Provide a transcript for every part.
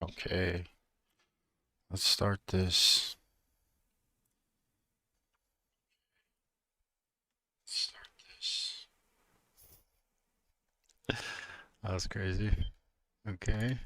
Okay, let's start this. That was crazy. Okay.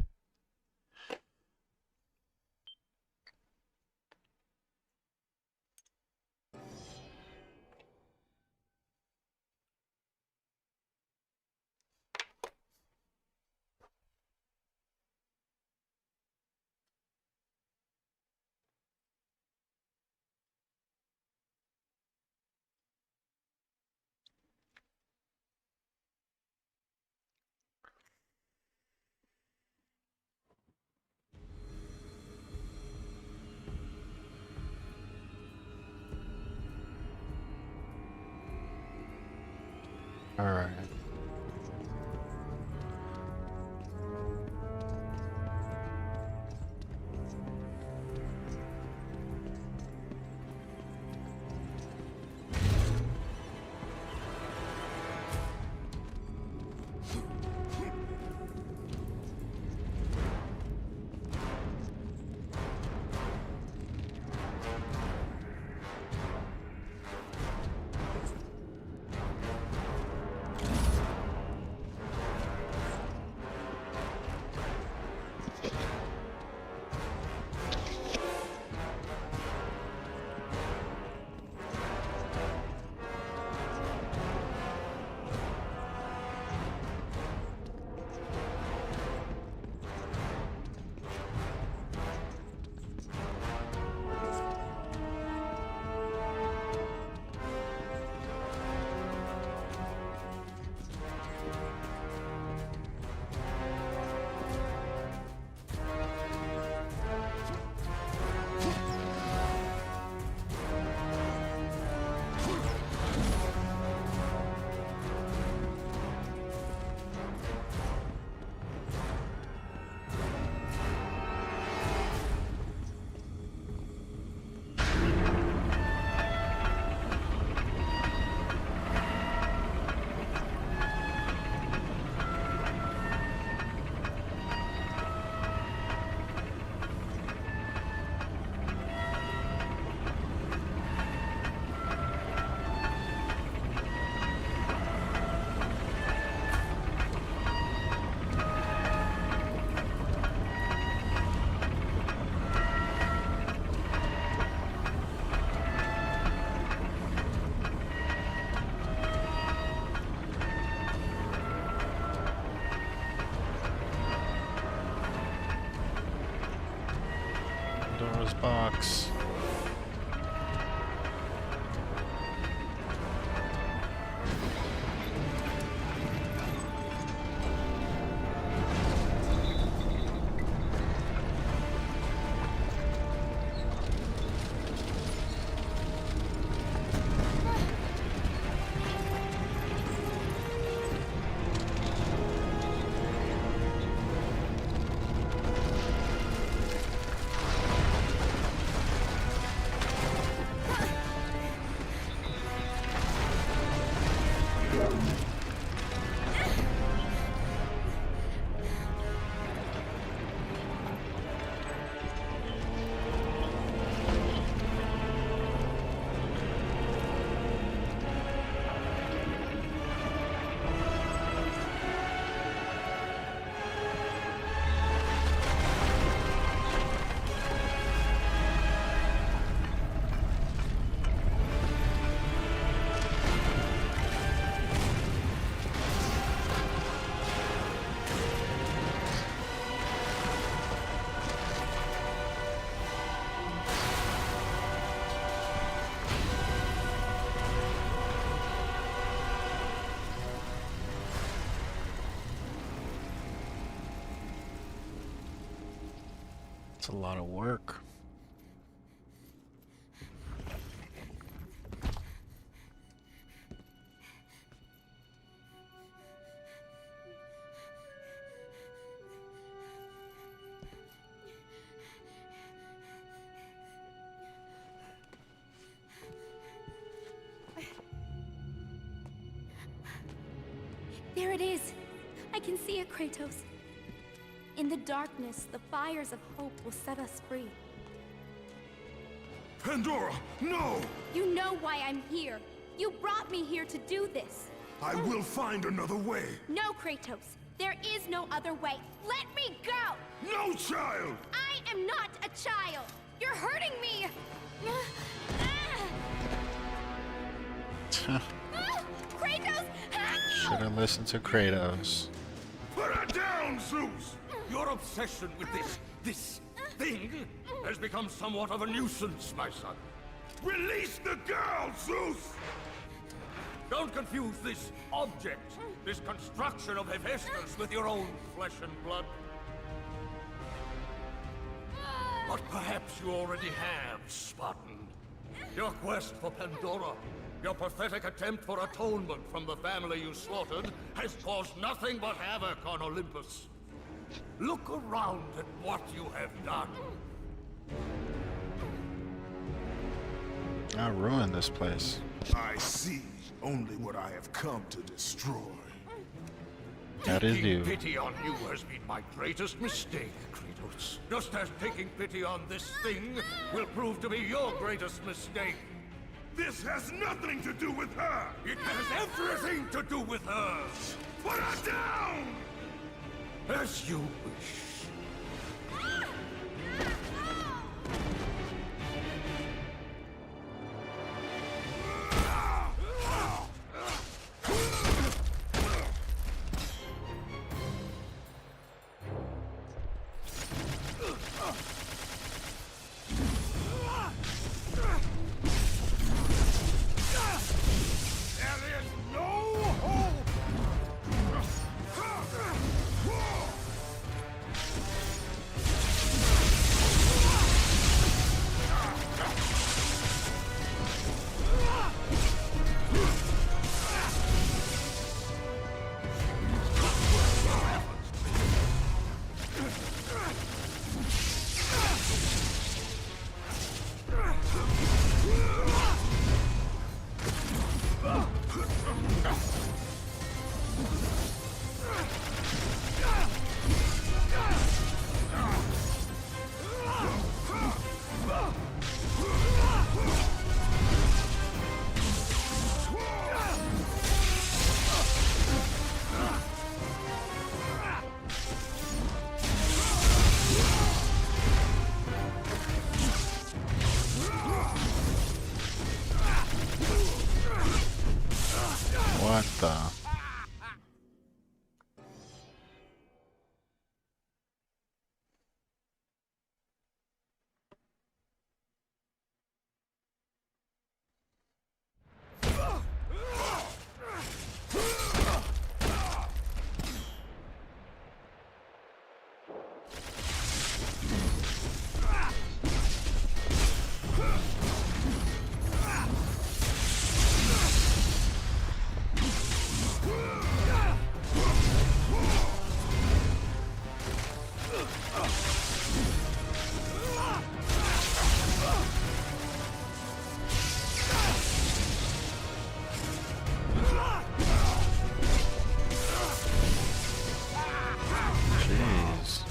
All right. Pandora's box. It's a lot of work. There it is. I can see it, Kratos. In the darkness, the fires of hope will set us free. Pandora, no! You know why I'm here. You brought me here to do this. I will find another way. No, Kratos. There is no other way. Let me go! No, child! I am not a child! You're hurting me! Kratos! Should have listened to Kratos. Put her down, Zeus! Your obsession with this thing has become somewhat of a nuisance, my son. Release the girl, Zeus! Don't confuse this object, this construction of Hephaestus with your own flesh and blood. But perhaps you already have, Spartan. Your quest for Pandora, your pathetic attempt for atonement from the family you slaughtered, has caused nothing but havoc on Olympus. Look around at what you have done. I ruined this place. I see only what I have come to destroy. That is you. Taking pity on you has been my greatest mistake, Kratos. Just as taking pity on this thing will prove to be your greatest mistake. This has nothing to do with her! It has everything to do with her! Put her down! As you wish. There is no hope! What the? Jeez.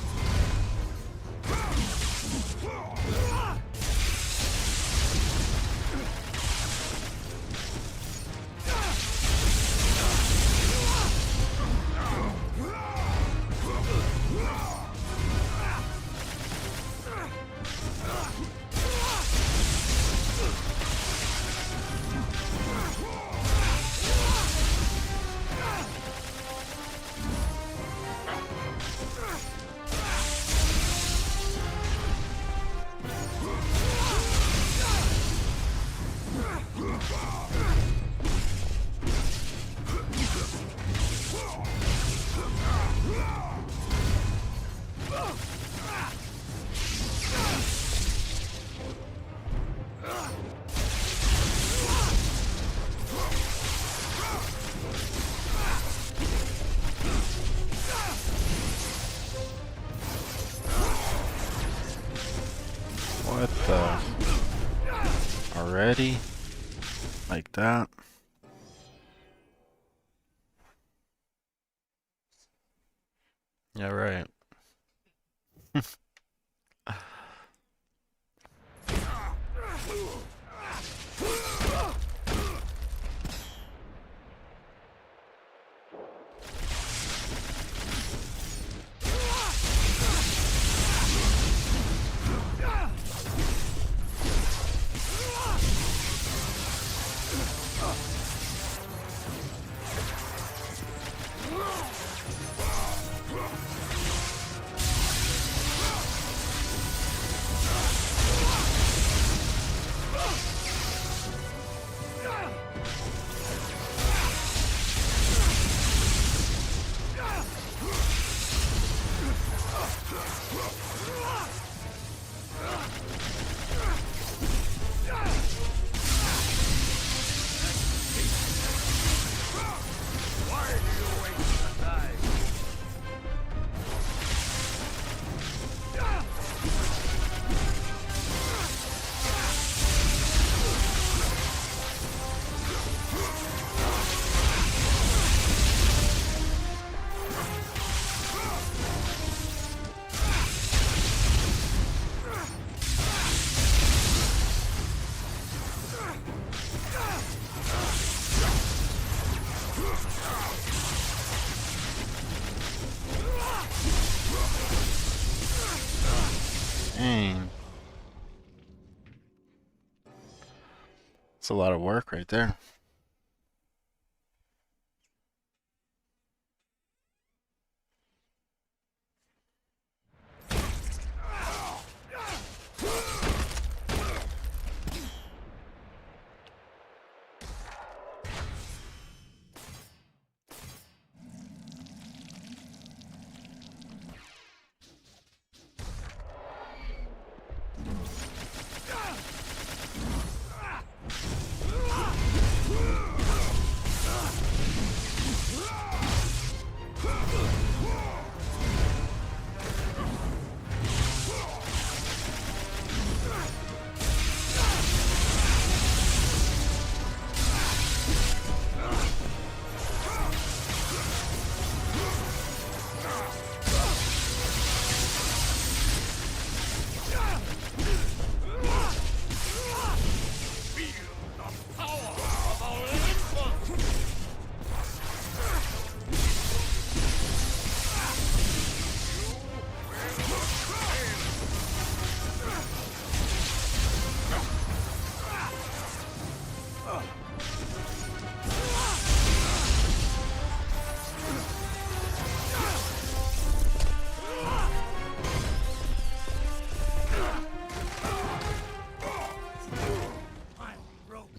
What the? Already? Like that? Yeah, right. Dang. It's a lot of work right there.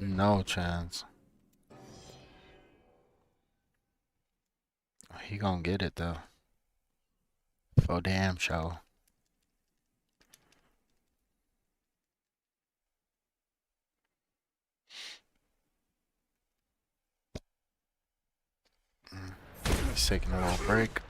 No chance. He gonna get it though. For damn sure. He's taking a little break.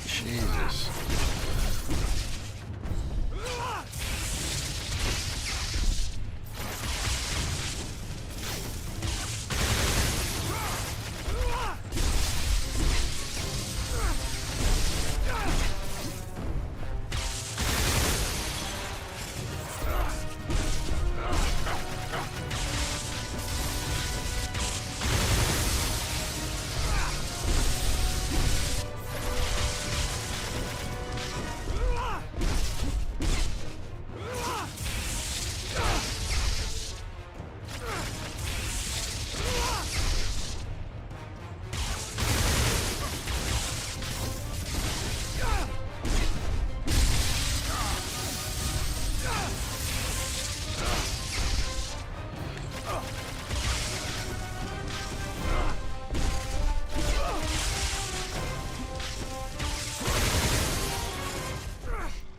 Jesus.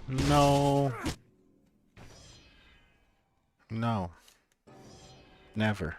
No. No. Never.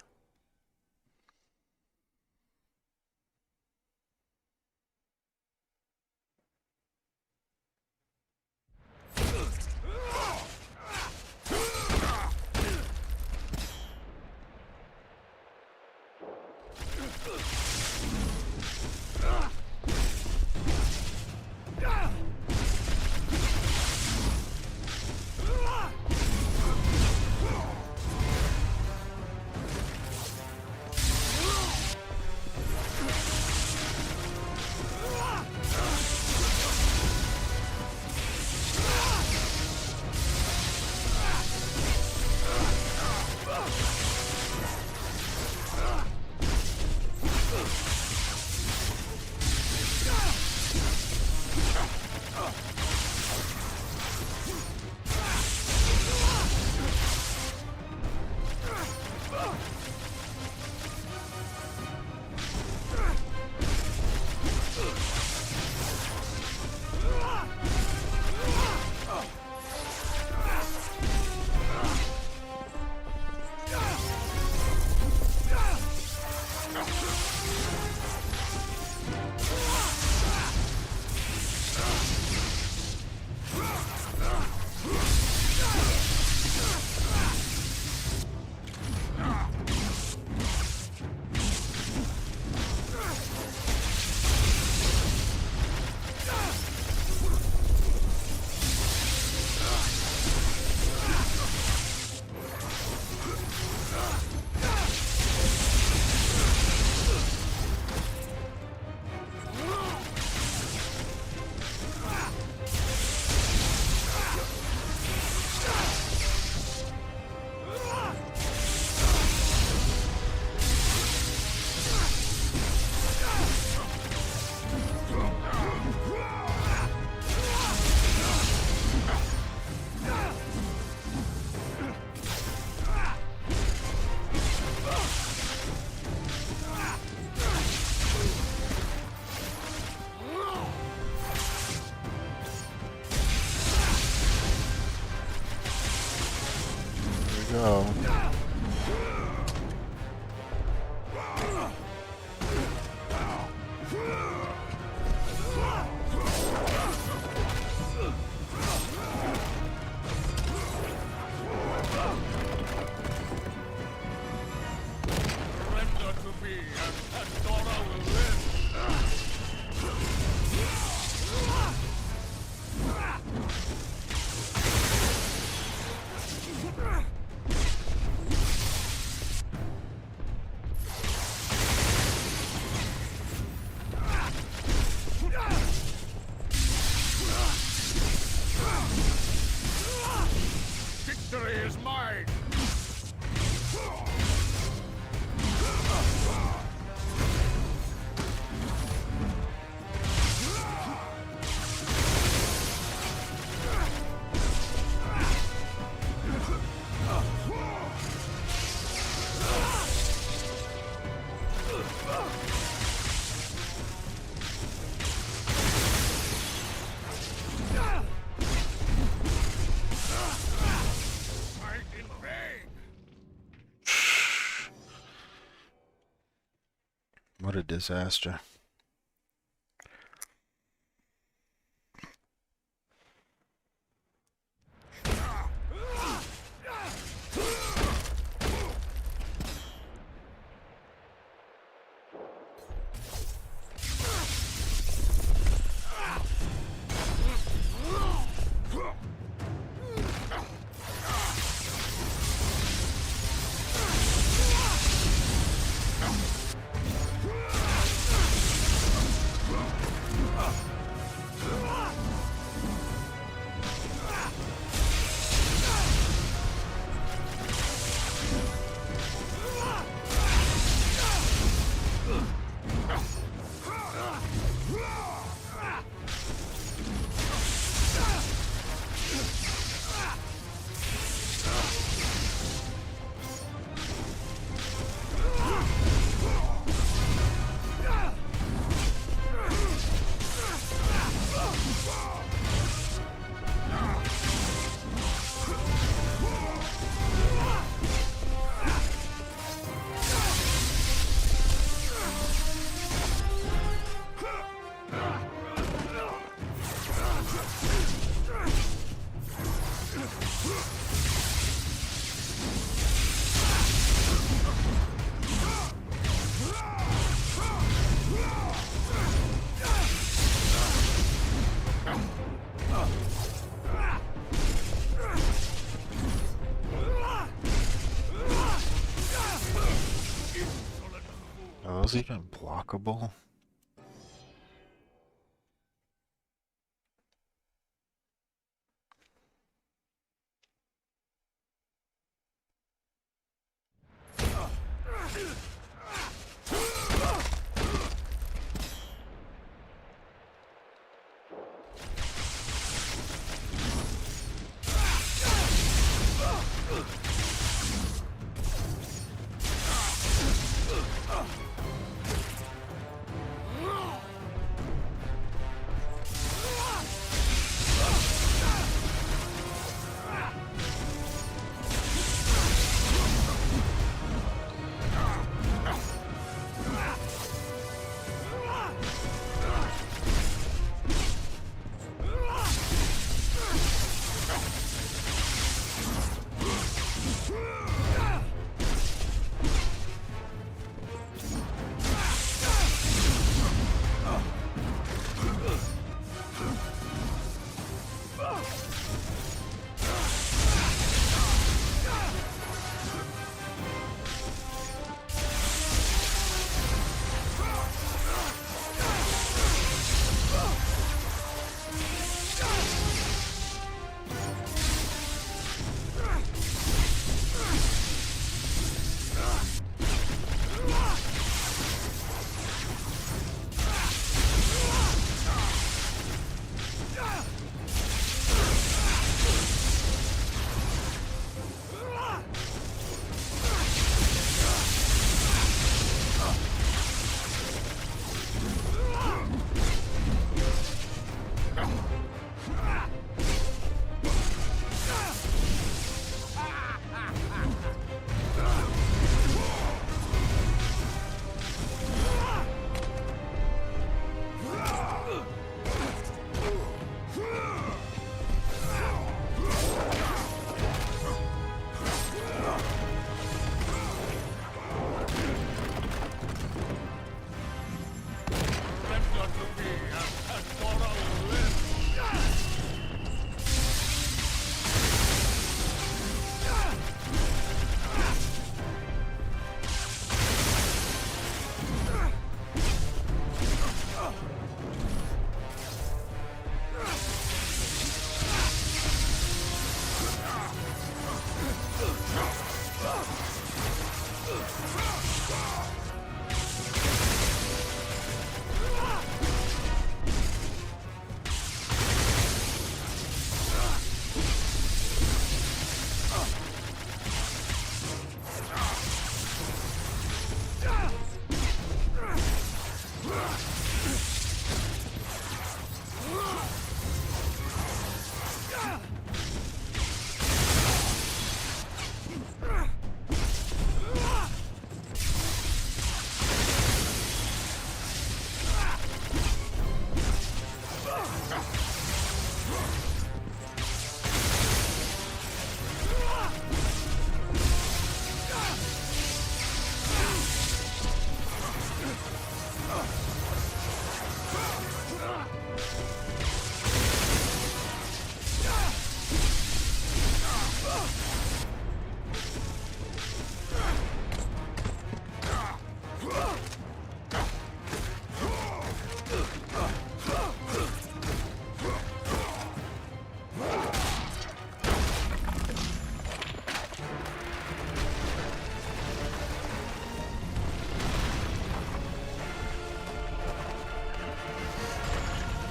What a disaster. Are those even blockable?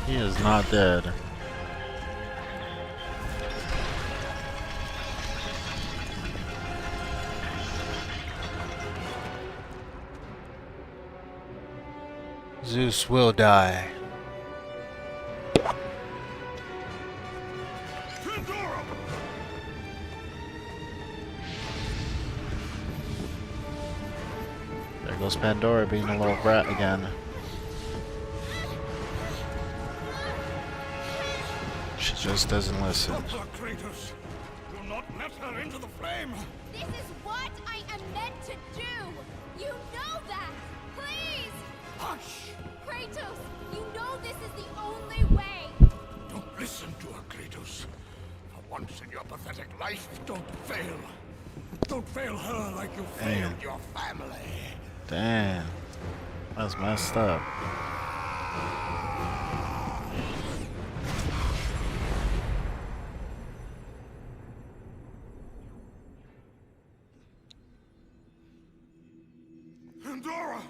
He is not dead. Zeus will die. There goes Pandora being a little brat again. She just doesn't listen. Stop her, Kratos! Do not let her into the flame! This is what I am meant to do! You know that! Please! Hush! Kratos, you know this is the only way! Don't listen to her, Kratos. For once in your pathetic life, don't fail. Don't fail her like you failed your family. Damn. That's messed up. Pandora!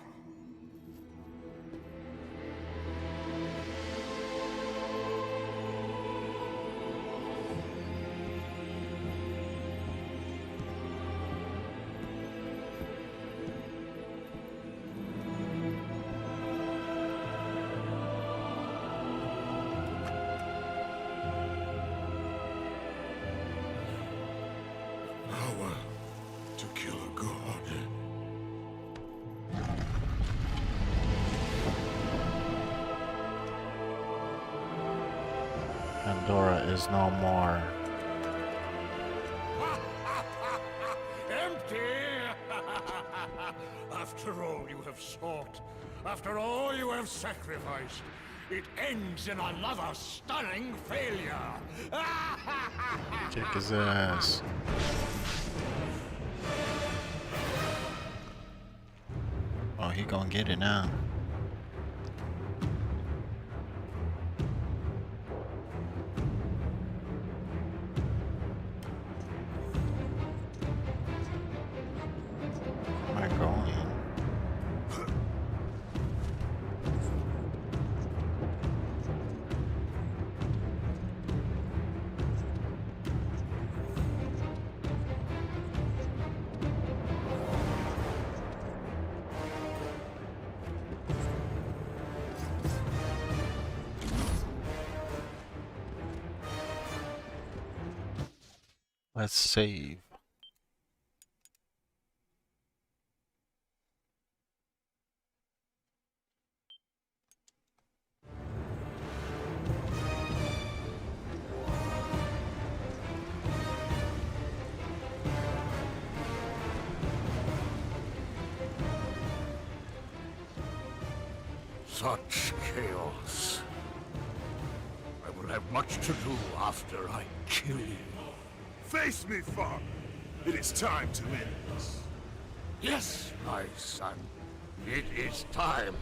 Power to kill a god. Pandora is no more. Empty! After all you have sought, after all you have sacrificed, it ends in another stunning failure. Kick his ass. Oh, he gonna get it now. Where am I going? Let's save. Such chaos. I will have much to do after I kill you. Face me, father. It is time to end this. Yes, my son. It is time.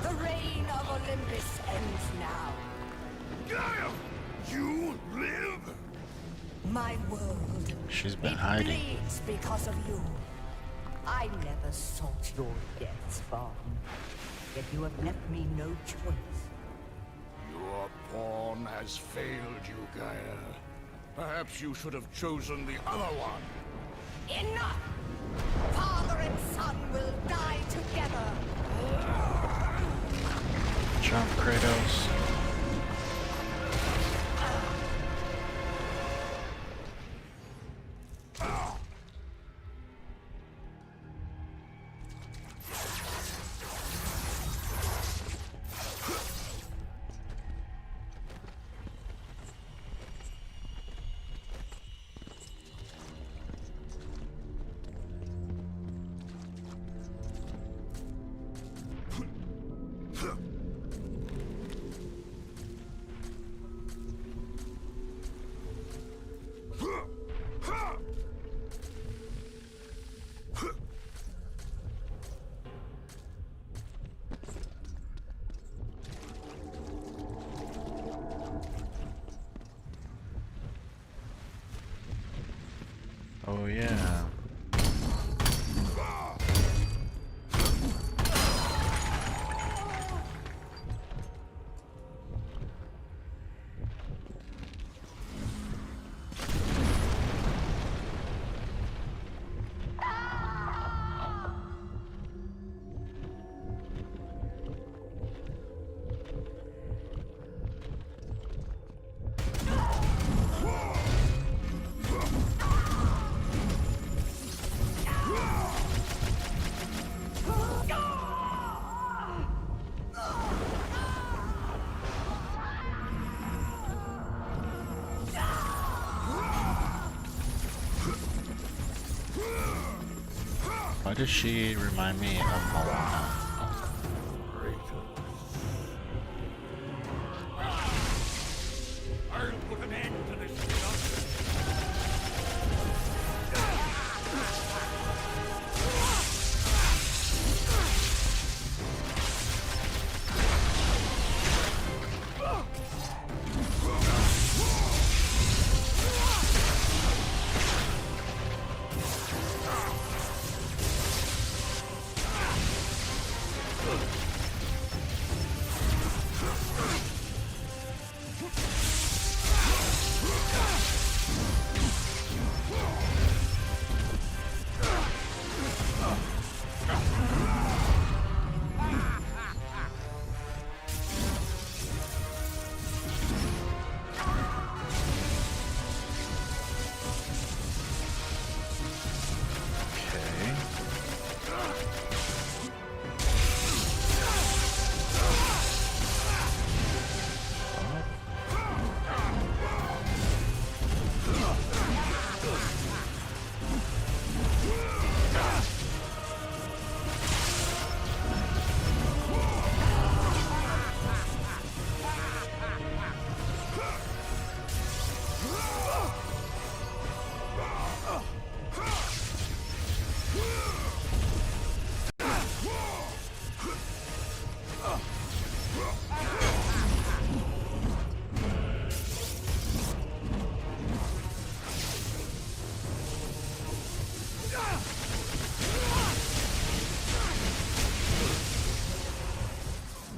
The reign of Olympus ends now. Gaia! You live? My world. She's been It hiding. bleeds because of you. I never sought your death, Father. Yet you have left me no choice. Your pawn has failed you, Gaia. Perhaps you should have chosen the other one. Enough! Father and son will die together. Why does she remind me of Moana? I'll put an end to this chaos.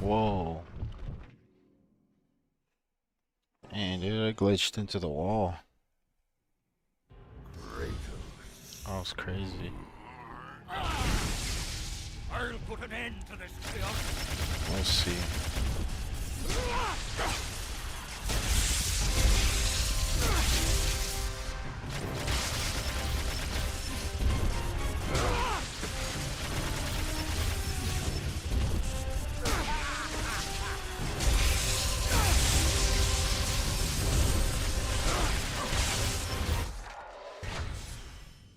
Whoa. And it glitched into the wall. That was crazy. I'll put an end to this chaos. We'll see.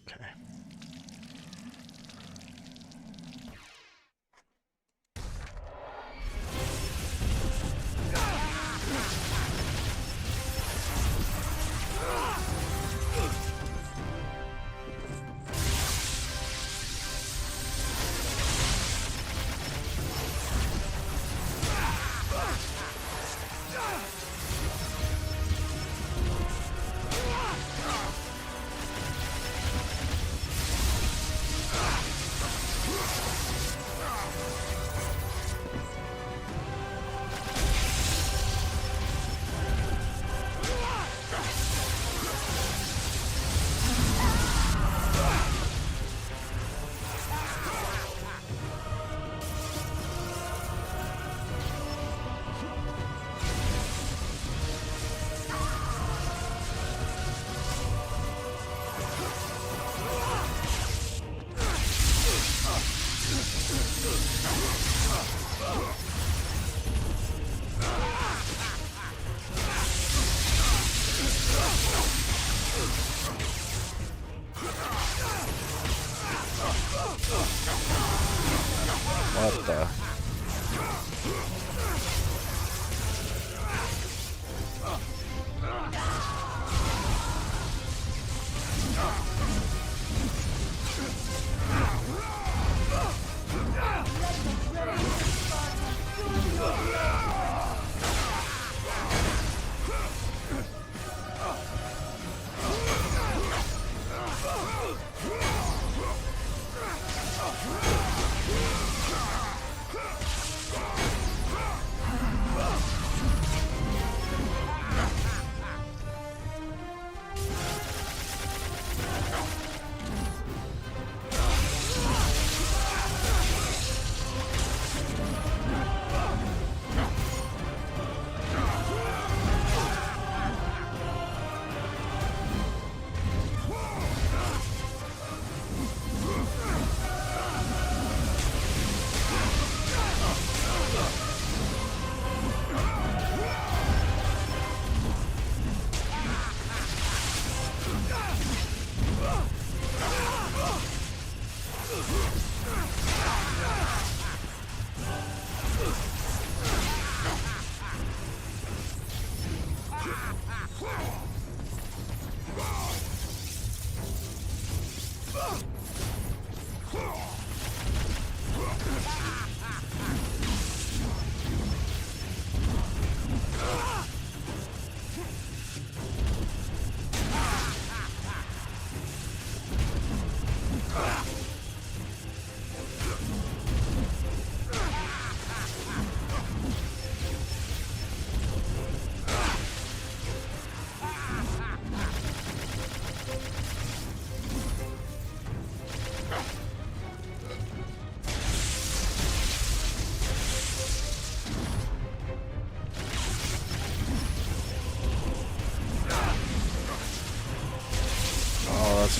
Okay. What the?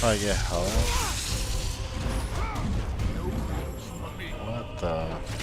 I get help? What the?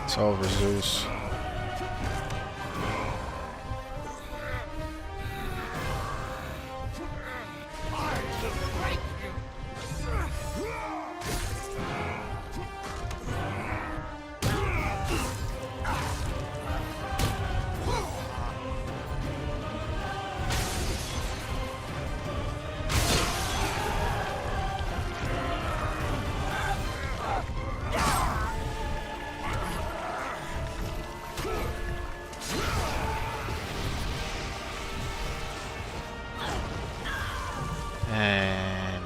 It's over, Zeus. And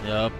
yep.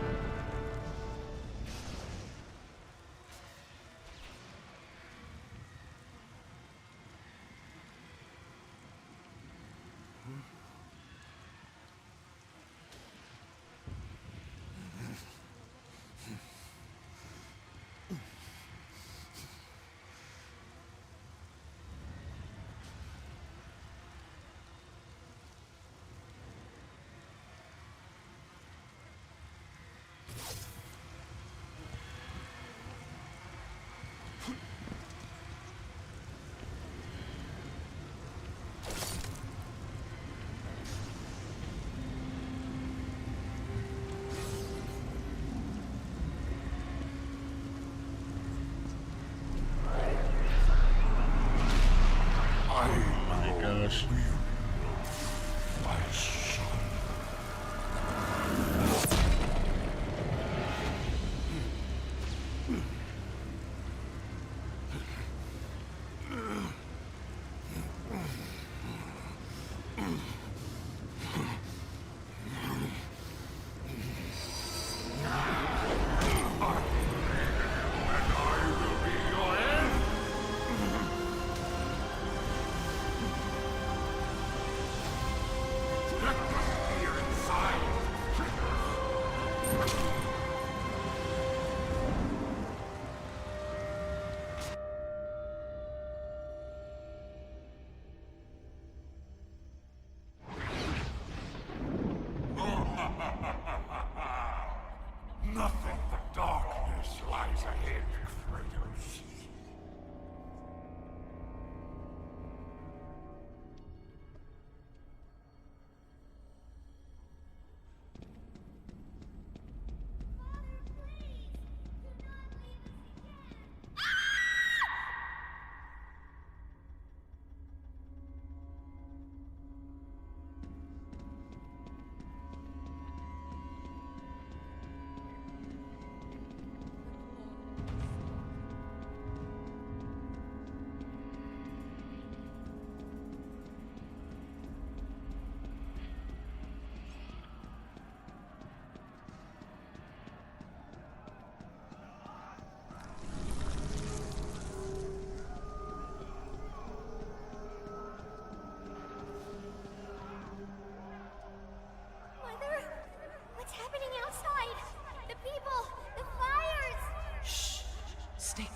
Gosh. My son.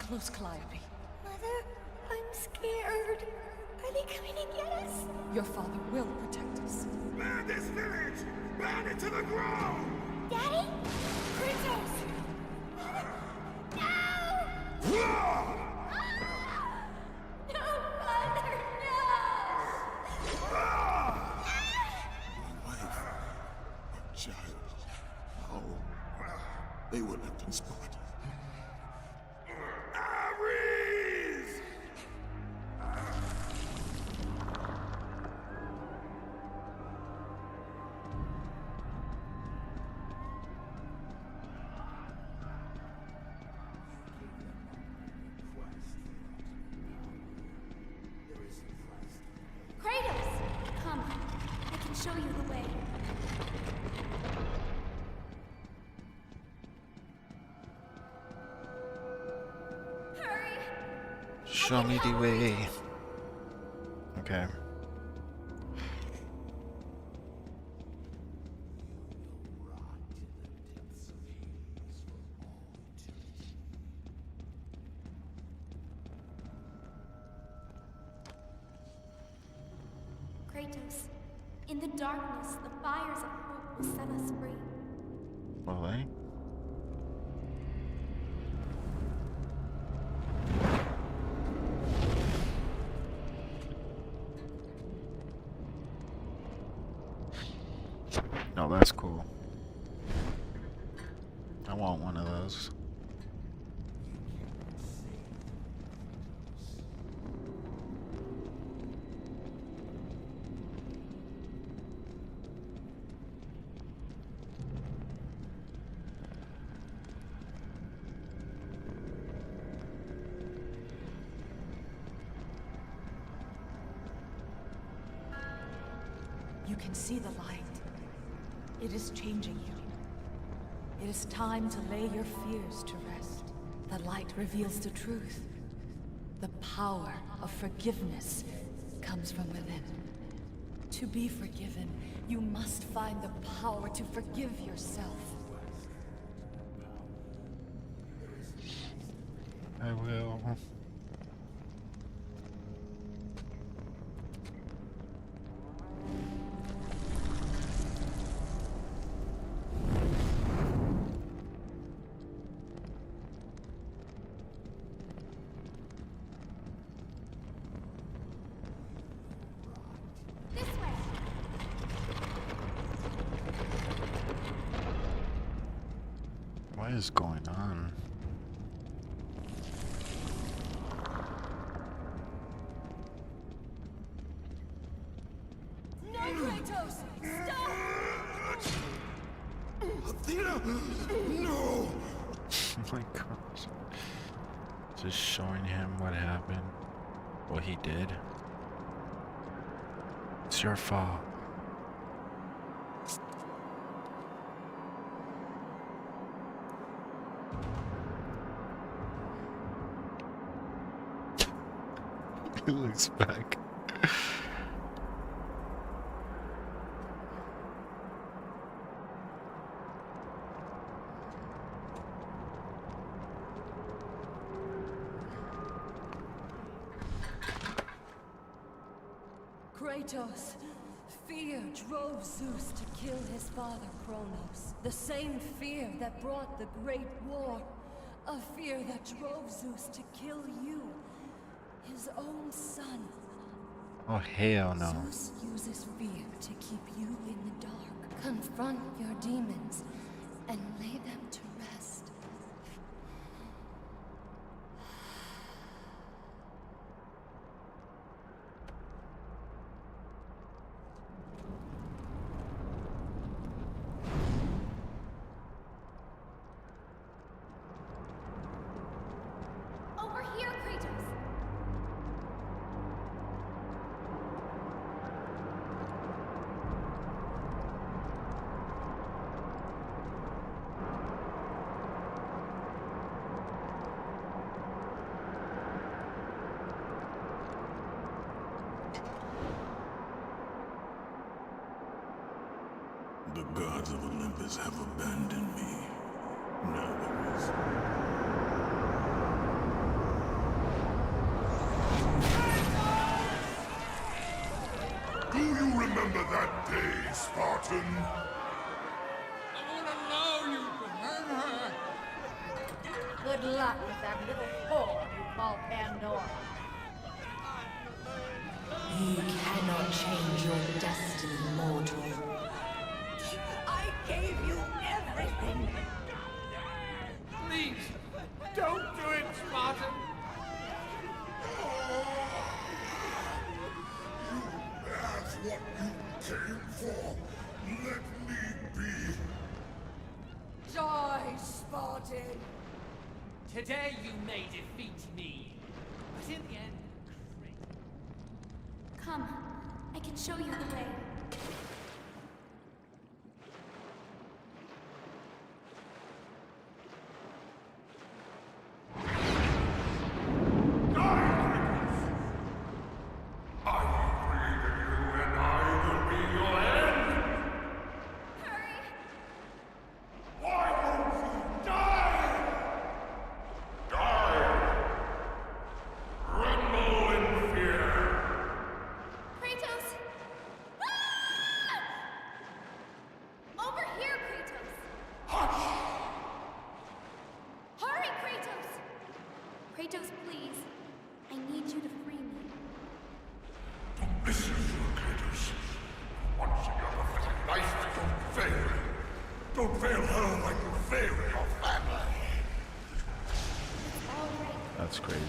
close, Calliope. Mother, I'm scared. Are they coming to get us? Your father will protect us. Burn this village! Burn it to the ground! Daddy? Kratos! No! No, Mother, no! Wife, child, how? They were left unspoiled. Ares! Kratos! Come, I can show you the way. Hurry! Show me the way. Okay. Kratos, in the darkness, the fires of hope will set us free. Will they? No, that's cool. I want one of those. You can see the light. It is changing you. It is time to lay your fears to rest. The light reveals the truth. The power of forgiveness comes from within. To be forgiven, you must find the power to forgive yourself. I will. This way! What is going on? No, Kratos! Stop! Athena! No! Oh my gosh. Just showing him what happened. What he did. It's your fault. He looks back. Kratos, fear drove Zeus to kill his father Kronos. The same fear that brought the Great War. A fear that drove Zeus to kill you, his own son. Oh hell no. Zeus uses fear to keep you in the dark. Confront your demons and lay them to rest. Over here, Kratos! The gods of Olympus have abandoned me. Now there is Do you remember that day, Spartan? I won't allow you to hurt her! Good luck with that little whore you call Pandora. You cannot change your destiny, mortal. I gave you everything. Please, don't do it, Spartan! That's what you came for. Let me be. Die, Spartan. Today you may defeat me, but in the end, Come, I can show you the way. Kratos! Ah! Over here, Kratos! Hurry, Kratos! Kratos, please. I need you to free me. Listen to you, Kratos. Once in your pathetic life, don't fail. Don't fail her like you failed your family. All right. That's crazy.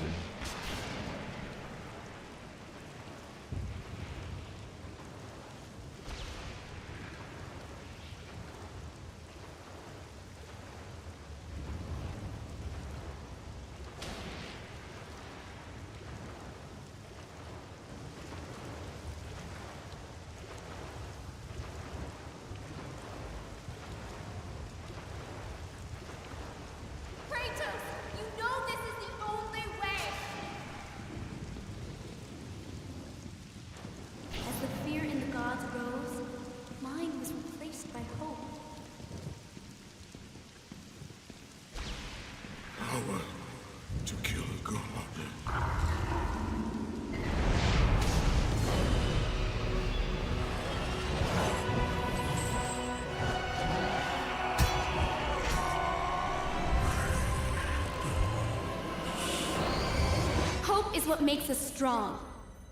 Kratos, you know this is the only way! As the fear in the gods rose, mine was replaced by hope. Power to kill a god. Hope is what makes us strong.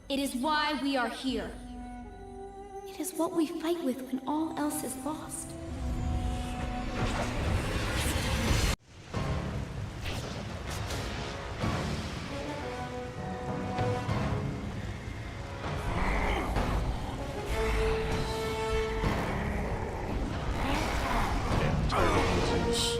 It is why we are here. It is what we fight with when all else is lost. Damn, terrible Zeus.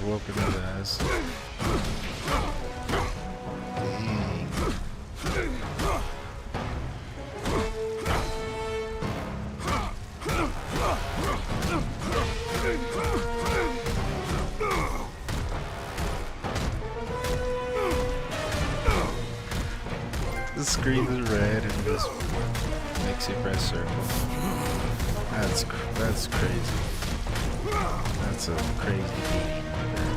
Whooping his ass. Dang. The screen is red and this makes you press circle. That's crazy. That's a crazy beating right there.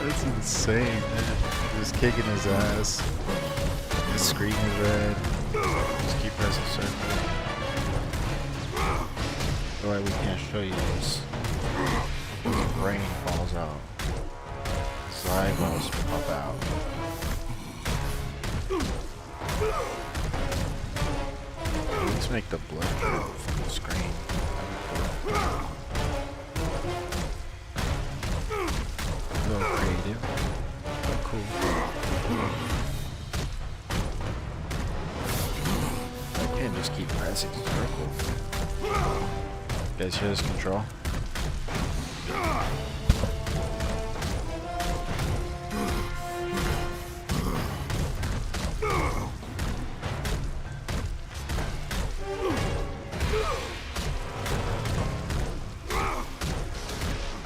That's insane, man. Just kicking his ass. The screen is red. Just keep pressing circle. Why we can't show you this. Brain falls out. His eyeballs pop out. Let's make the blood drip from the screen. That'd be cool. A little creative, but cool. I can't just keep pressing circle. You guys hear this control?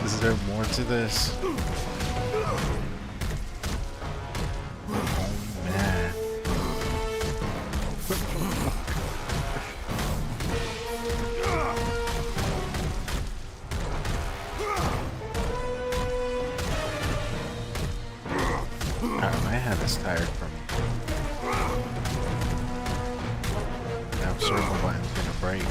Is there more to this? Oh man. My head is tired from now circle button's gonna break.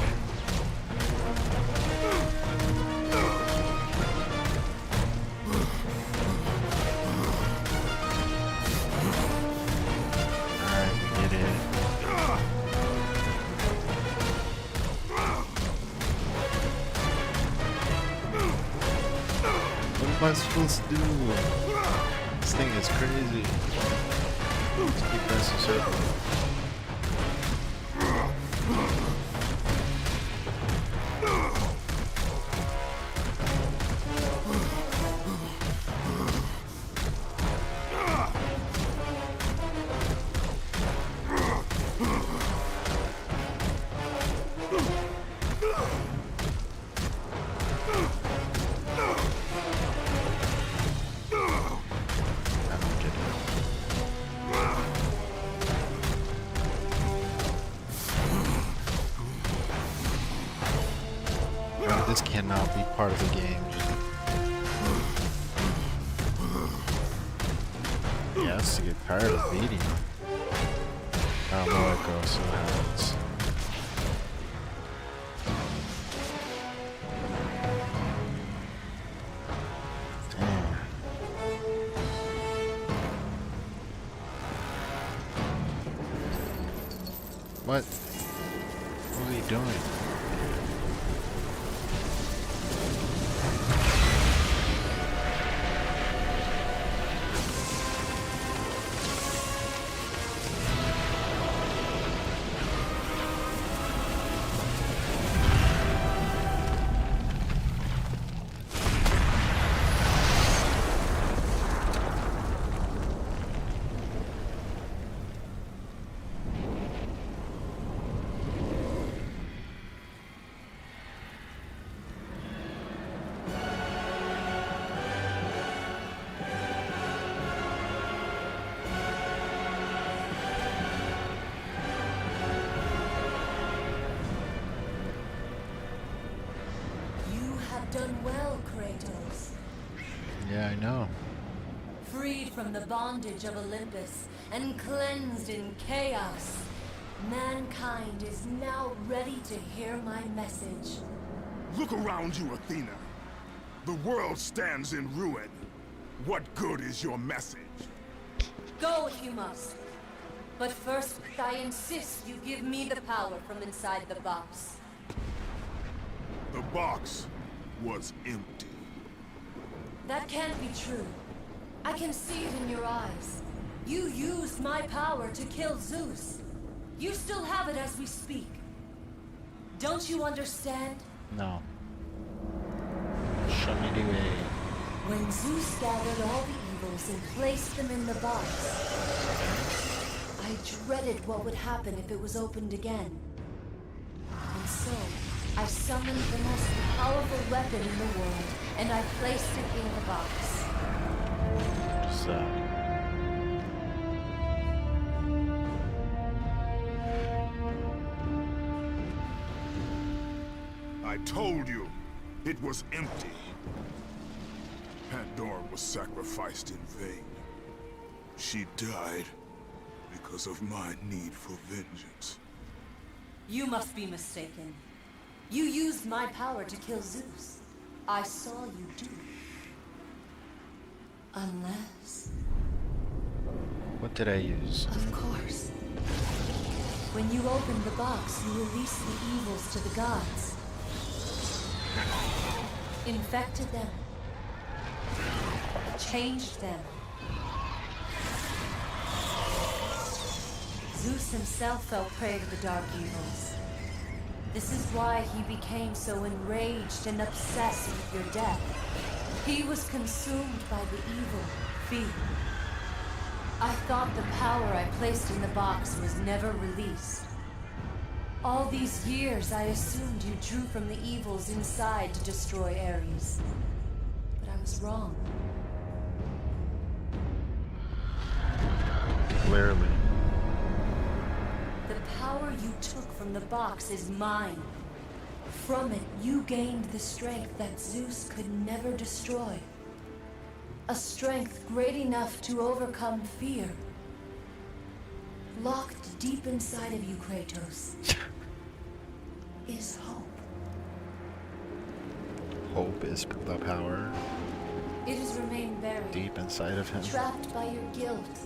Alright, we get it. What am I supposed to do? This thing is crazy. Just keep pressing circle. This cannot be part of the game. He has to get tired of beating him. I don't know where it goes, so what happens. Damn. What? What are you doing? Done well, Kratos. Yeah, I know. Freed from the bondage of Olympus and cleansed in chaos, mankind is now ready to hear my message. Look around you, Athena. The world stands in ruin. What good is your message? Go if you must. But first, I insist you give me the power from inside the box. The box was empty. That can't be true. I can see it in your eyes. You used my power to kill Zeus. You still have it as we speak. Don't you understand? No. Show me the way. When Zeus gathered all the evils and placed them in the box, I dreaded what would happen if it was opened again. And so, I summoned the most powerful weapon in the world, and I placed it in the box. What's that? I told you, it was empty. Pandora was sacrificed in vain. She died because of my need for vengeance. You must be mistaken. You used my power to kill Zeus. I saw you do it. Unless... What did I use? Of course. When you opened the box, you released the evils to the gods. Infected them. Changed them. Zeus himself fell prey to the dark evils. This is why he became so enraged and obsessed with your death. He was consumed by the evil, fear. I thought the power I placed in the box was never released. All these years, I assumed you drew from the evils inside to destroy Ares. But I was wrong. Clearly. The power you took from the box is mine. From it, you gained the strength that Zeus could never destroy. A strength great enough to overcome fear. Locked deep inside of you, Kratos, is hope. Hope is the power It has remained buried, deep inside of him. trapped by your guilt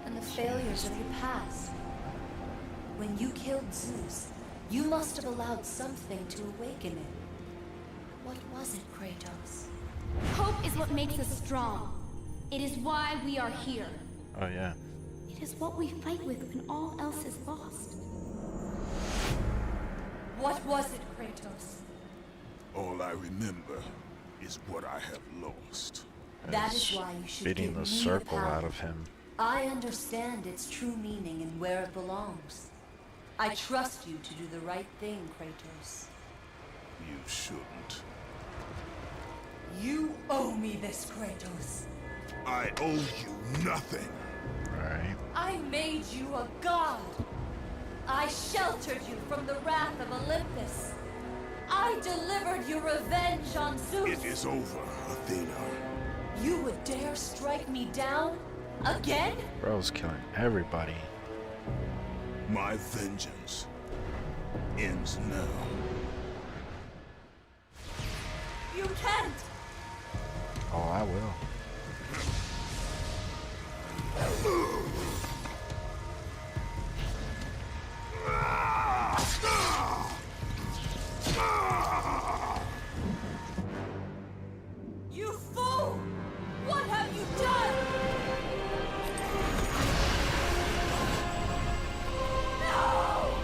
and the failures of your past. When you killed Zeus, you must have allowed something to awaken it. What was it, Kratos? Hope is what makes us strong. It is why we are here. Oh yeah. It is what we fight with when all else is lost. What was it, Kratos? All I remember is what I have lost. That is why you should Beating give the me circle power. out of him. I understand its true meaning and where it belongs. I trust you to do the right thing, Kratos. You shouldn't. You owe me this, Kratos. I owe you nothing. Right. I made you a god. I sheltered you from the wrath of Olympus. I delivered your revenge on Zeus. It is over, Athena. You would dare strike me down? Again? Bro's killing everybody. My vengeance ends now. You can't! Oh, I will. You fool! What have you done? No!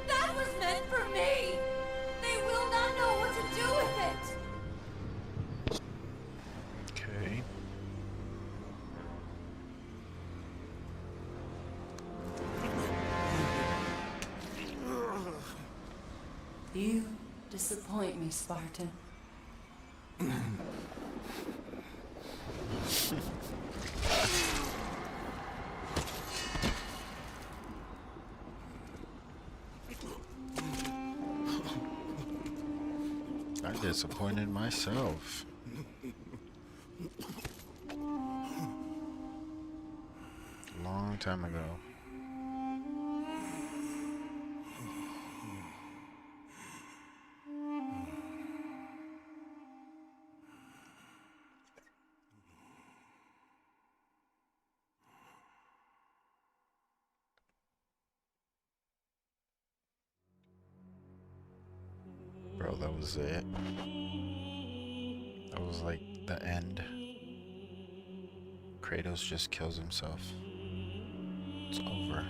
That was meant for me! They will not know what to do with it! Okay. You disappoint me, Spartan. I disappointed myself. Long time ago. Bro, that was it. That was like the end. Kratos just kills himself. It's over.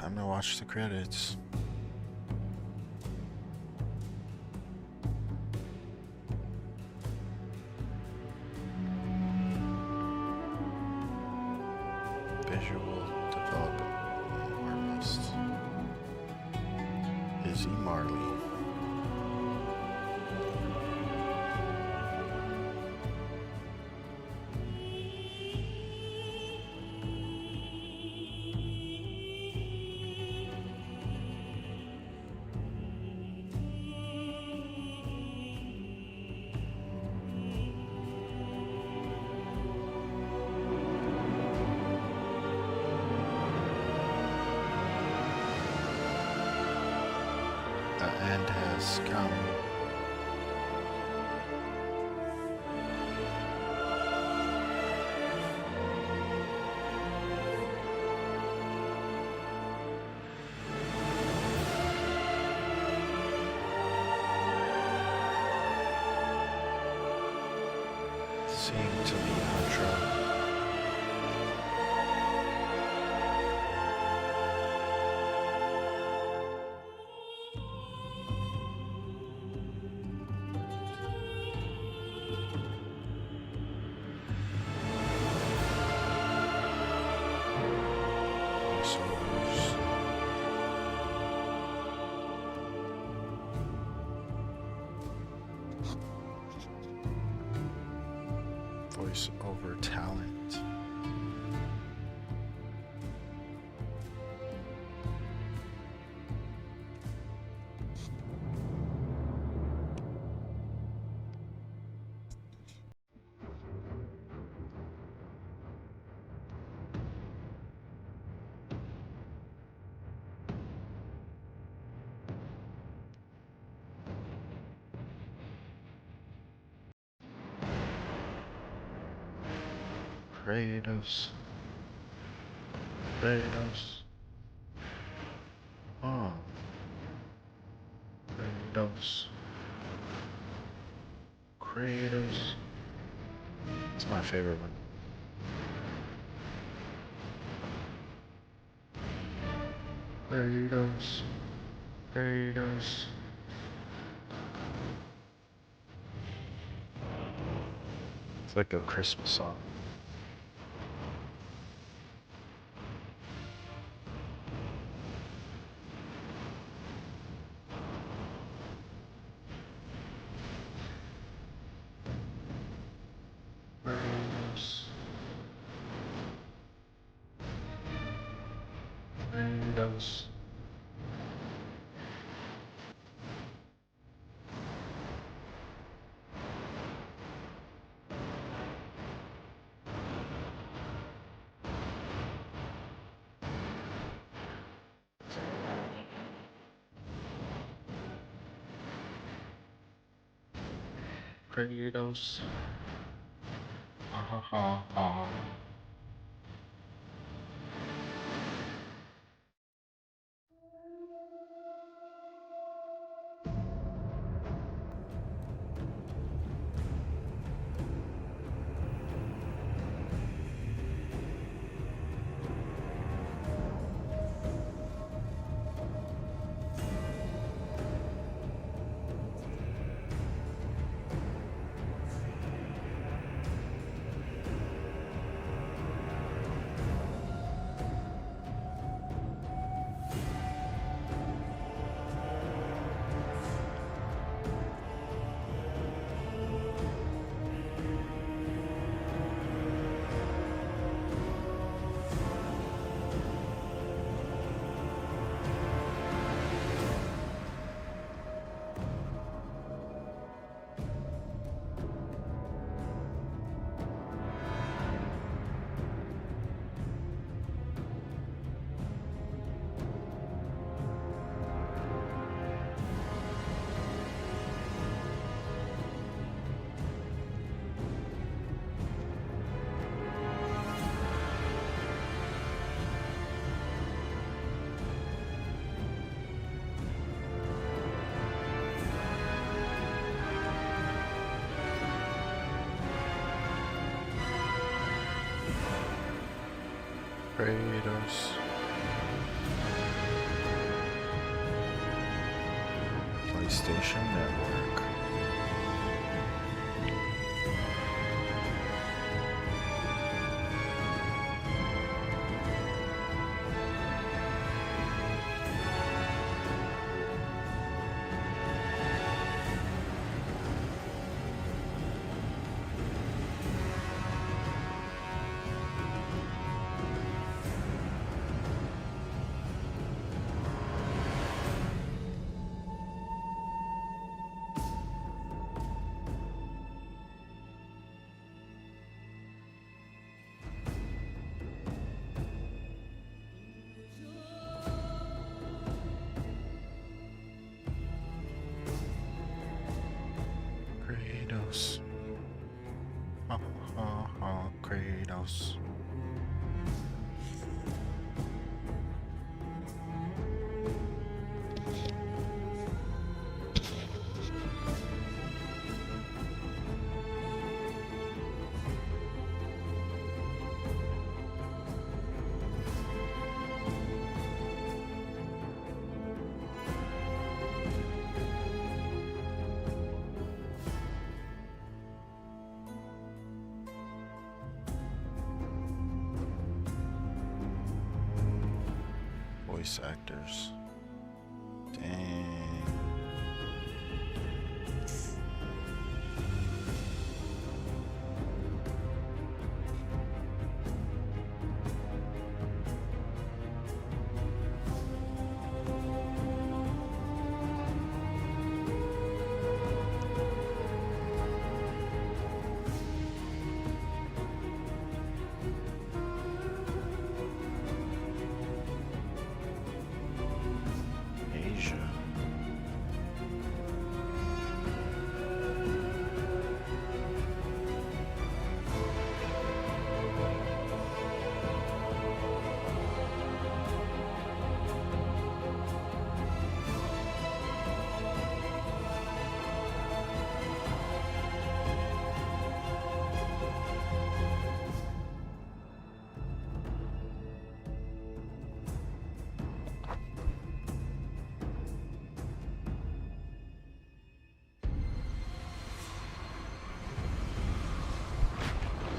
Time to watch the credits. Visual development artist Izzy Marley. The end has come. Sing to the outro. Voice over talent. Kratos. Kratos. Oh. Kratos. Kratos. It's my favorite one. Kratos. Kratos. It's like a Christmas song. Kratos. Kratos. Kratos. Ha ha ha ha. Kratos. PlayStation Network. Kratos. Ha ha ha, Kratos. Voice actors. Dang. Asia.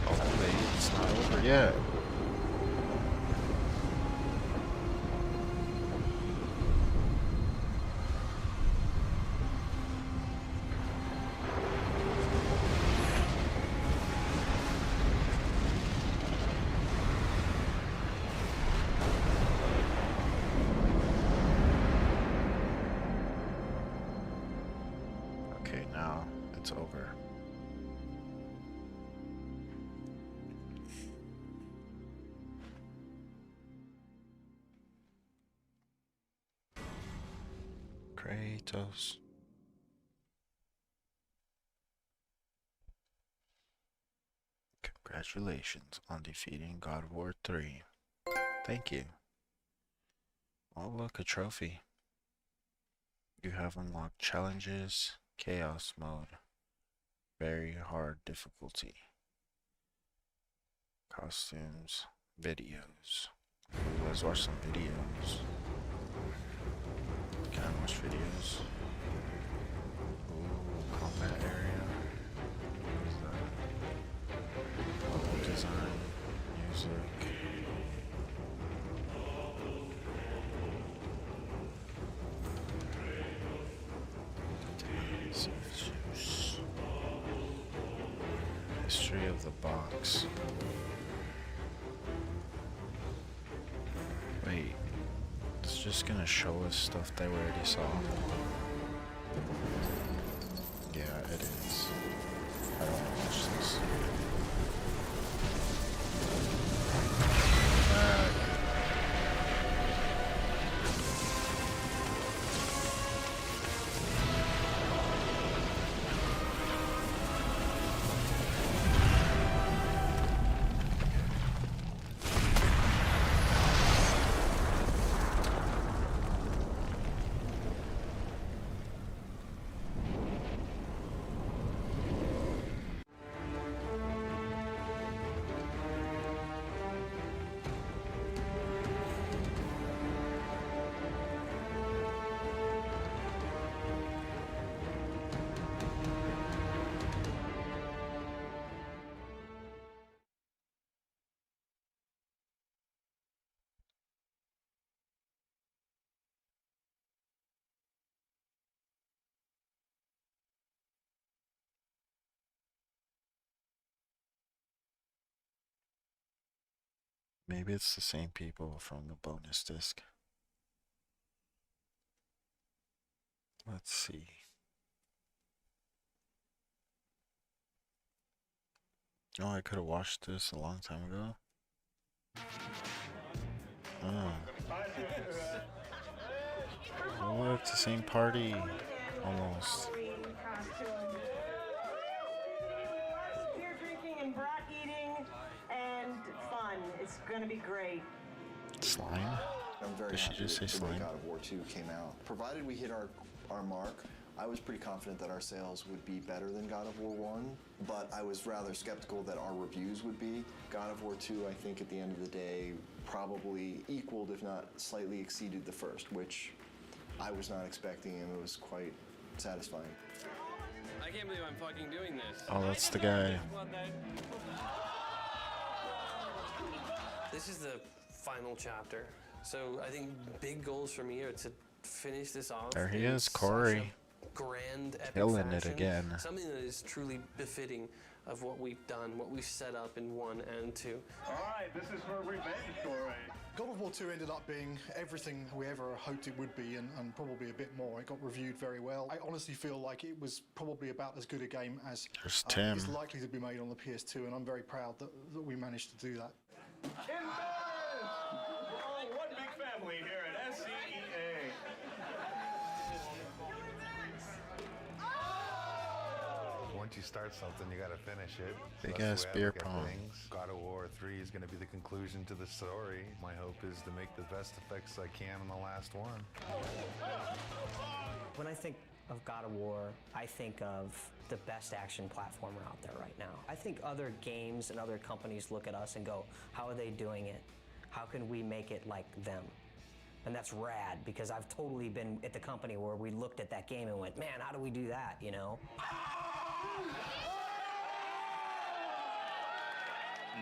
Oh wait, it's not over yet. Okay, now it's over. Kratos. Congratulations on defeating God of War 3. Thank you. Oh look, a trophy. You have unlocked challenges, chaos mode, very hard difficulty, costumes, videos. Ooh, let's watch some videos. Can I watch videos? Ooh, combat area. What is that? Level design, music. Dance of Zeus. History of the box. Wait. It's just gonna show us stuff that we already saw. Yeah, it is. I don't want to watch this. Maybe it's the same people from the bonus disc. Let's see. Oh, I could have watched this a long time ago. Oh. Oh, it's the same party. Almost. Beer drinking and brat eating and fun. It's gonna be great. Slime? I'm very Did she happy just say that the way slime? God of War 2 came out. Provided we hit our mark, I was pretty confident that our sales would be better than God of War 1, but I was rather skeptical that our reviews would be. God of War 2, I think at the end of the day, probably equaled, if not slightly exceeded the first, which I was not expecting, and it was quite satisfying. I can't believe I'm fucking doing this. Oh, that's the guy. This is the final chapter. So I think big goals for me are to finish this off. There he in is, such Corey. a grand, epic Killing it fashion. again. Something that is truly befitting of what we've done, what we've set up in 1 and 2. All right, this is for revenge, Corey. God of War 2 ended up being everything we ever hoped it would be, and probably a bit more. It got reviewed very well. I honestly feel like it was probably about as good a game as is likely to be made on the PS2, and I'm very proud that we managed to do that. We're all one big family here at SCEA. Once you start something, you gotta finish it. Big That's ass the way I beer look at pong. things. God of War 3 is gonna be the conclusion to the story. My hope is to make the best effects I can on the last one. When I think of God of War, I think of the best action platformer out there right now. I think other games and other companies look at us and go, how are they doing it? How can we make it like them? And that's rad, because I've totally been at the company where we looked at that game and went, man, how do we do that, you know?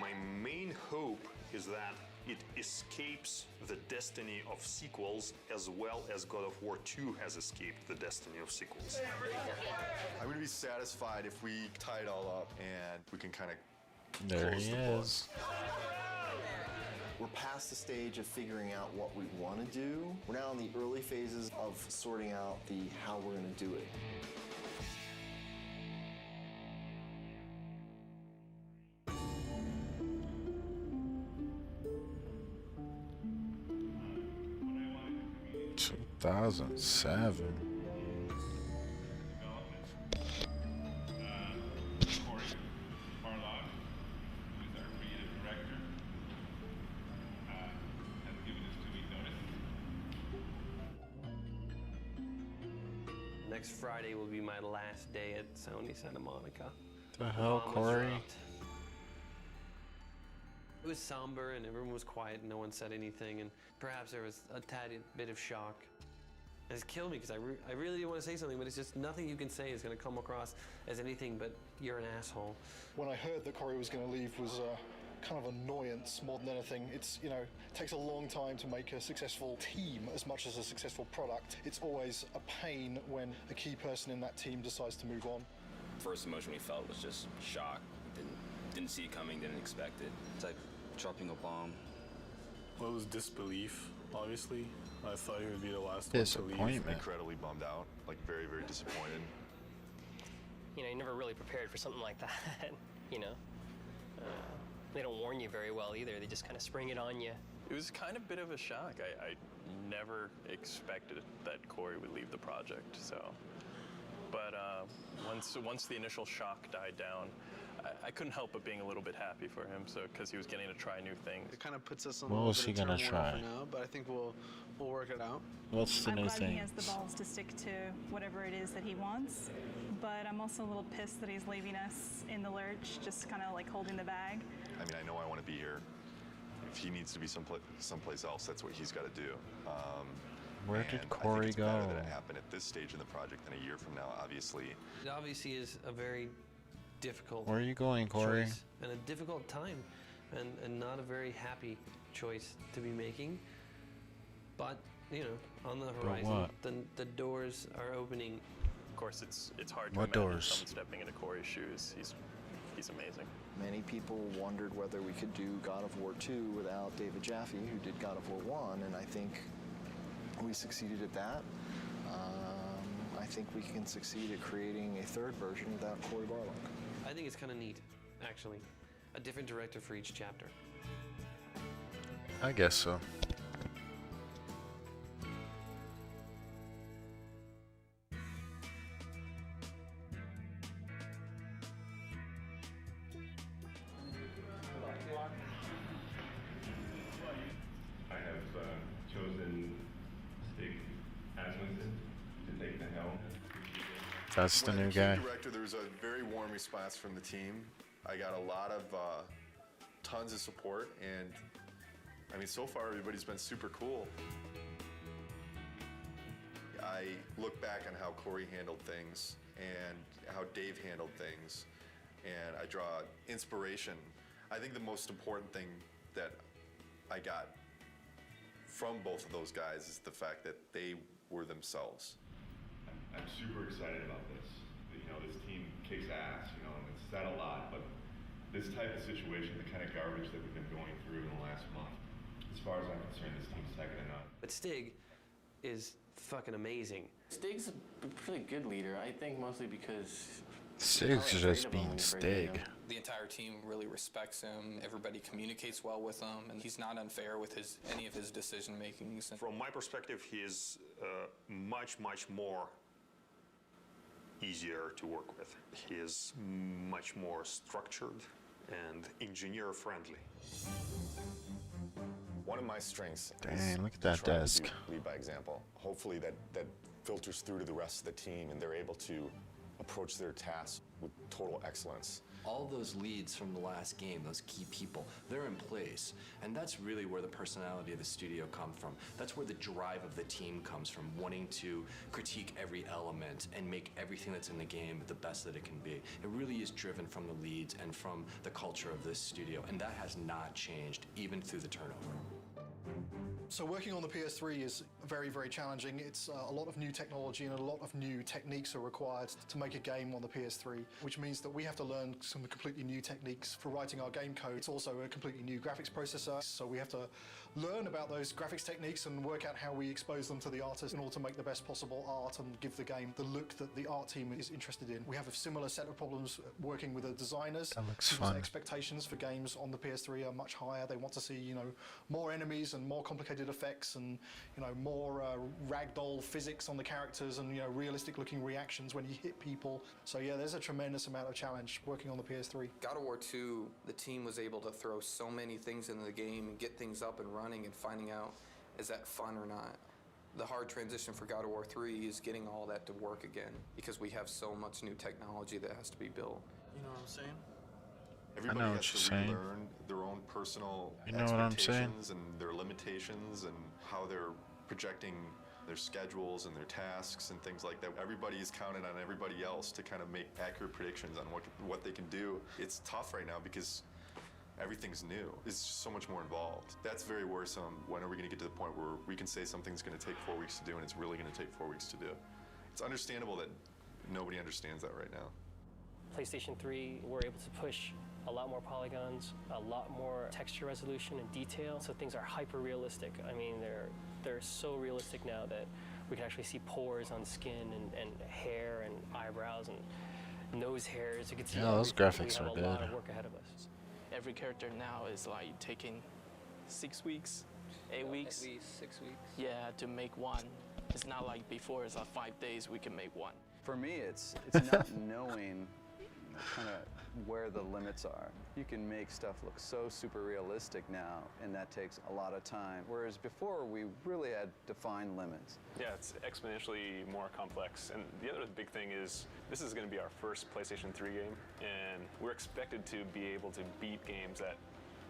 My main hope is that it escapes the destiny of sequels as well as God of War 2 has escaped the destiny of sequels. I'm going to be satisfied if we tie it all up and we can kind of There close he the book. is. We're past the stage of figuring out what we want to do. We're now in the early phases of sorting out the how we're going to do it. Two 2007. Next Friday will be my last day at Sony Santa Monica. The hell, Mom was Corey? dropped. It was somber and everyone was quiet and no one said anything, and perhaps there was a tad bit of shock. And it's killed me because I really do want to say something, but it's just nothing you can say is going to come across as anything but you're an asshole. When I heard that Corey was going to leave was kind of annoyance more than anything. It's, you know, it takes a long time to make a successful team as much as a successful product. It's always a pain when a key person in that team decides to move on. First emotion we felt was just shock. Didn't see it coming, didn't expect it. It's like dropping a bomb. Well, it was disbelief, obviously. I thought he would be the last one to Disappointment. leave. Incredibly bummed out, like very, very disappointed. You know, you're never really prepared for something like that, you know? They don't warn you very well either. They just kind of spring it on you. It was kind of a bit of a shock. I never expected that Corey would leave the project, so. But once the initial shock died down, I couldn't help but being a little bit happy for him, so because he was getting to try new things. It kind of puts us on What a was little he bit of gonna turmoil try? for now, but I think we'll work it out. What's the I'm new glad he thing? has the balls to stick to whatever it is that he wants, but I'm also a little pissed that he's leaving us in the lurch, just kind of like holding the bag. I mean, I know I want to be here. If he needs to be someplace else, that's what he's got to do. Where did and Corey I think it's better go? that it happened at this stage in the project than a year from now, obviously. It obviously is a very difficult Where are you going, Corey? choice and a difficult time and not a very happy choice to be making. But, you know, on the horizon, what? the doors are opening. Of course, it's hard to What imagine doors? someone stepping into Corey's shoes. He's he's amazing. Many people wondered whether we could do God of War 2 without David Jaffe, who did God of War 1, and I think we succeeded at that. I think we can succeed at creating a third version without Cory Barlog. I think it's kind of neat, actually. A different director for each chapter. I guess so. I have chosen Stig Asmussen to take the helm. That's the When I new became guy. director, there was a very warm response from the team. I got a lot of tons of support, and I mean, so far everybody's been super cool. I look back on how Cory handled things and how Dave handled things, and I draw inspiration. I think the most important thing that I got from both of those guys is the fact that they were themselves. I'm super excited about this. You know, this team kicks ass, you know, and it's said a lot, but this type of situation, the kind of garbage that we've been going through in the last month, as far as I'm concerned, this team's second to none. But Stig is fucking amazing. Stig's a pretty good leader, I think mostly because Stig's just being Stig. The entire team really respects him. Everybody communicates well with him, and he's not unfair with any of his decision makings. From my perspective, he is much more easier to work with. He is much more structured and engineer friendly. One of my strengths Dang, is look at that trying to desk. lead by example. Hopefully that filters through to the rest of the team and they're able to approach their tasks with total excellence. All those leads from the last game, those key people, they're in place. And that's really where the personality of the studio comes from. That's where the drive of the team comes from, wanting to critique every element and make everything that's in the game the best that it can be. It really is driven from the leads and from the culture of this studio, and that has not changed even through the turnover. So working on the PS3 is very, very challenging. It's a lot of new technology and a lot of new techniques are required to make a game on the PS3, which means that we have to learn some completely new techniques for writing our game code. It's also a completely new graphics processor, so we have to learn about those graphics techniques and work out how we expose them to the artist in order to make the best possible art and give the game the look that the art team is interested in. We have a similar set of problems working with the designers. That looks People's fun. expectations for games on the PS3 are much higher. They want to see, you know, more enemies and more complicated effects and, you know, more ragdoll physics on the characters and, you know, realistic looking reactions when you hit people. So yeah, there's a tremendous amount of challenge working on the PS3. God of War 2, the team was able to throw so many things into the game and get things up and running and finding out, is that fun or not? The hard transition for God of War 3 is getting all that to work again because we have so much new technology that has to be built. You know what I'm saying? Everybody I know what has you're to saying. relearn their own personal You know what I'm saying? expectations and their limitations and how they're projecting their schedules and their tasks and things like that. Everybody is counted on everybody else to kind of make accurate predictions on what they can do. It's tough right now because everything's new. It's just so much more involved. That's very worrisome. When are we going to get to the point where we can say something's going to take 4 weeks to do and it's really going to take 4 weeks to do? It's understandable that nobody understands that right now. PlayStation 3, we're able to push a lot more polygons, a lot more texture resolution and detail, so things are hyper realistic. I mean, they're so realistic now that we can actually see pores on skin and hair and eyebrows and nose hairs. You can see Yeah, those everything. graphics We have are a lot good. of work ahead of us. Every character now is like taking 6 weeks, 8 weeks. At least 6 weeks. Yeah, to make one. It's not like before, it's like 5 days we can make one. For me, it's not knowing kind of where the limits are. You can make stuff look so super realistic now, and that takes a lot of time. Whereas before, we really had defined limits. Yeah, it's exponentially more complex. And the other big thing is this is going to be our first PlayStation 3 game, and we're expected to be able to beat games that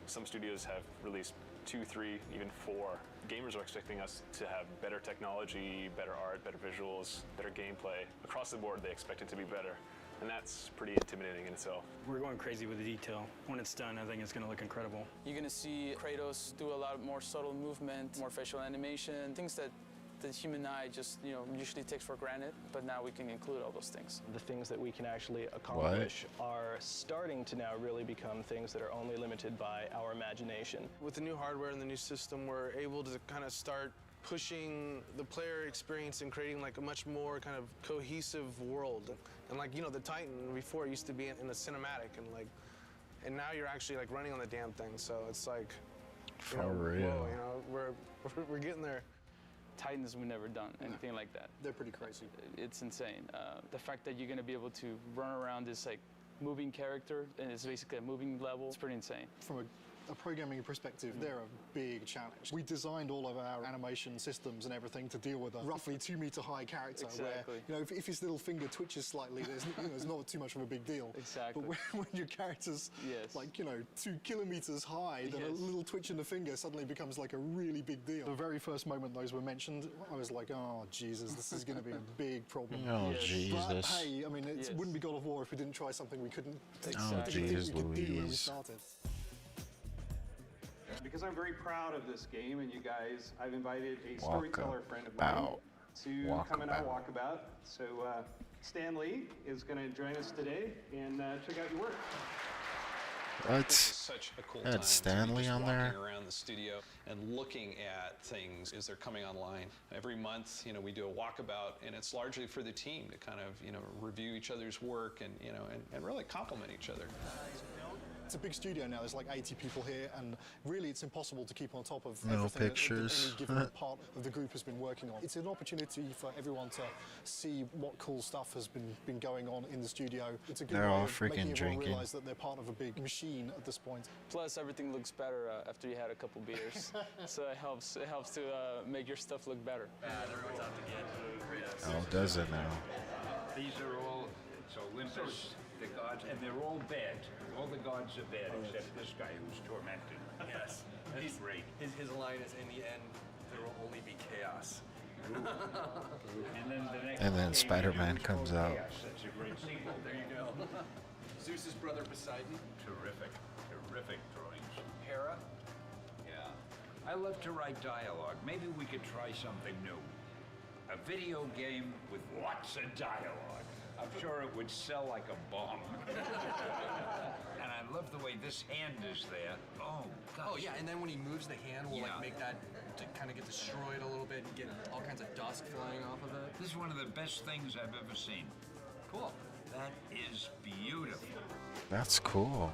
some studios have released 2, 3, even 4. Gamers are expecting us to have better technology, better art, better visuals, better gameplay. Across the board, they expect it to be better. And that's pretty intimidating in itself. We're going crazy with the detail. When it's done, I think it's going to look incredible. You're gonna see Kratos do a lot more subtle movement, more facial animation, things that the human eye just, usually takes for granted, but now we can include all those things. The things that we can actually accomplish are starting to now really become things that are only limited by our imagination. With the new hardware and the new system, we're able to kind of start pushing the player experience and creating like a much more kind of cohesive world. And like, the Titan before used to be in a cinematic, and now you're actually like running on the damn thing. So it's like, For real. Whoa, we're getting there. Titans, we've never done anything like that. They're pretty crazy. It's insane. The fact that you're going to be able to run around this like moving character, and it's basically a moving level, it's pretty insane. From a programming perspective, they're a big challenge. We designed all of our animation systems and everything to deal with a roughly 2 meter high character Exactly. where, if his little finger twitches slightly, there's not too much of a big deal. Exactly. But when your character's like, 2 kilometers high, then a little twitch in the finger suddenly becomes like a really big deal. The very first moment those were mentioned, I was like, oh, Jesus, this is going to be a big problem. Oh, Jesus. But hey, I mean, it wouldn't be God of War if we didn't try something we couldn't Oh, Jesus do when we Louise. started. Because I'm very proud of this game, and you guys, I've invited a storyteller friend of mine to come in on Walkabout. So Stan Lee is going to join us today and check out your work. What? Such a cool time Had Stanley on there? walking around the studio and looking at things as they're coming online. Every month, we do a walkabout, and it's largely for the team to kind of, review each other's work and, and really compliment each other. It's a big studio now. There's like 80 people here, and really it's impossible to keep on top of No everything pictures. that any given part of the group has been working on. It's an opportunity for everyone to see what cool stuff has been going on in the studio. It's a good They're way all of freaking making everyone drinking. realize that they're part of a big machine at this point. Plus, everything looks better after you had a couple beers. So it helps to make your stuff look better. Everyone's out to get. Oh, does it now? These are all, it's Olympus, the gods, and they're all bad. All the gods are bad except this guy who's tormented. Yes. That's great. His line is, in the end, there will only be chaos. And then the next And then game Spider-Man is comes called out. Chaos. That's a great sequel. There you go. Zeus's brother Poseidon. Terrific, terrific drawings. Hera. Yeah. I love to write dialogue. Maybe we could try something new. A video game with lots of dialogue. I'm sure it would sell like a bomb. And I love the way this hand is there. Oh, gosh. Oh yeah, and then when he moves the hand, will like make that to kind of get destroyed a little bit and get all kinds of dust flying off of it. This is one of the best things I've ever seen. Cool. That is beautiful. That's cool.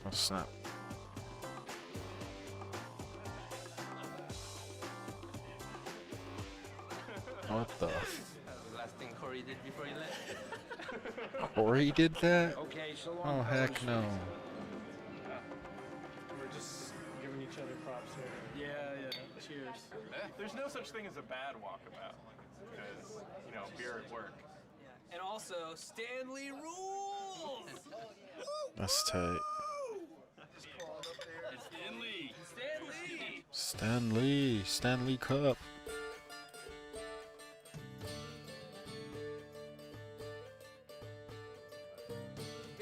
Oh, snap. What the? That was the last thing Corey did before he left. Corey did that? Okay, so long. Oh, heck no. We're just giving each other props here. Yeah. Cheers. There's no such thing as a bad walkabout, because, beer at work. And also, Stanley rules! That's tight. Stanley! Stanley! Stanley Cup.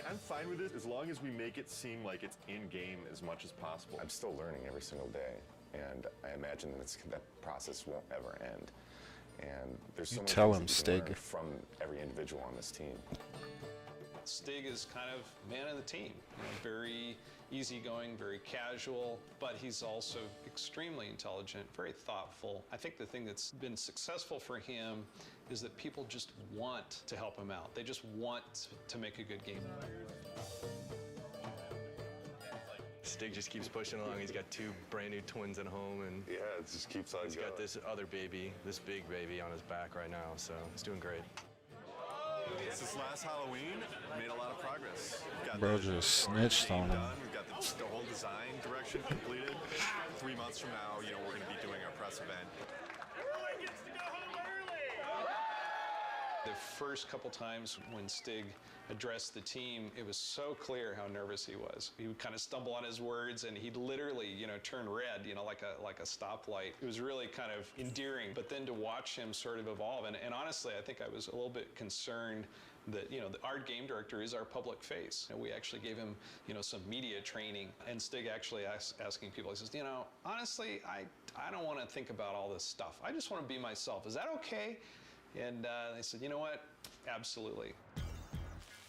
I'm fine with it as long as we make it seem like it's in-game as much as possible. I'm still learning every single day, and I imagine that process won't ever end. And there's so You many tell things him, that you can Stig. learn from every individual on this team. Stig is kind of man of the team. Very easygoing, very casual, but he's also extremely intelligent, very thoughtful. I think the thing that's been successful for him is that people just want to help him out. They just want to make a good game. Stig just keeps pushing along. He's got 2 brand new twins at home, and yeah, it just keeps on He's got this other baby, this big baby on his back right now, so he's doing great. Since last Halloween, made a lot of progress. We've got Bro the just snitched on him. done. We've got the whole design direction completed. 3 months from now, we're going to be doing our press event. Everyone gets to go home early! The first couple times when Stig addressed the team, it was so clear how nervous he was. He would kind of stumble on his words, and he'd literally, turn red, like a stoplight. It was really kind of endearing. But then to watch him sort of evolve, and honestly, I think I was a little bit concerned that, you know, our game director is our public face. And we actually gave him, you know, some media training. And Stig actually asking people, he says, you know, honestly, I don't want to think about all this stuff. I just want to be myself. Is that okay? And they said, you know what? Absolutely.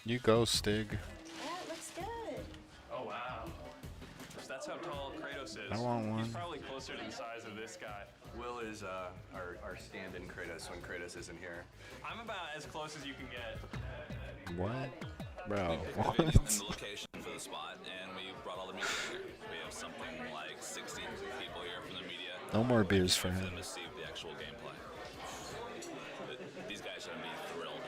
You go, Stig. That looks good. Oh, wow. So that's how tall Kratos is. I want one. He's probably closer to the size of this guy. Will is our stand-in Kratos when Kratos isn't here. I'm about as close as you can get. What? Bro, We what? picked the location for the spot, and we brought all the media here. We have something like 60 people here from the media. No more beers for For him. them to see the actual gameplay. These guys are gonna be thrilled.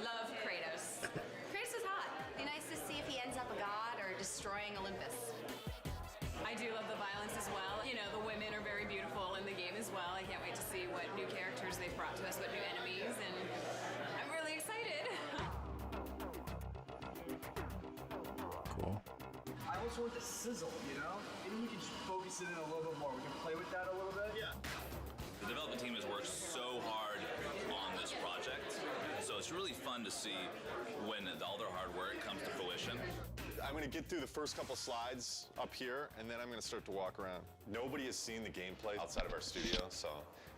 Love Kratos. Kratos is hot. Be nice to see if he ends up a god or destroying Olympus. I do love the violence as well. You know, the women are very beautiful in the game as well. I can't wait to see what new characters they've brought to us, what new enemies, and I'm really excited. Cool. I also want the sizzle, you know? Maybe we can just focus it in a little bit more. We can play with that a little bit. Yeah. The development team has worked so hard on this project, so it's really fun to see when all their hard work comes to fruition. I'm going to get through the first couple slides up here, and then I'm going to start to walk around. Nobody has seen the gameplay outside of our studio, so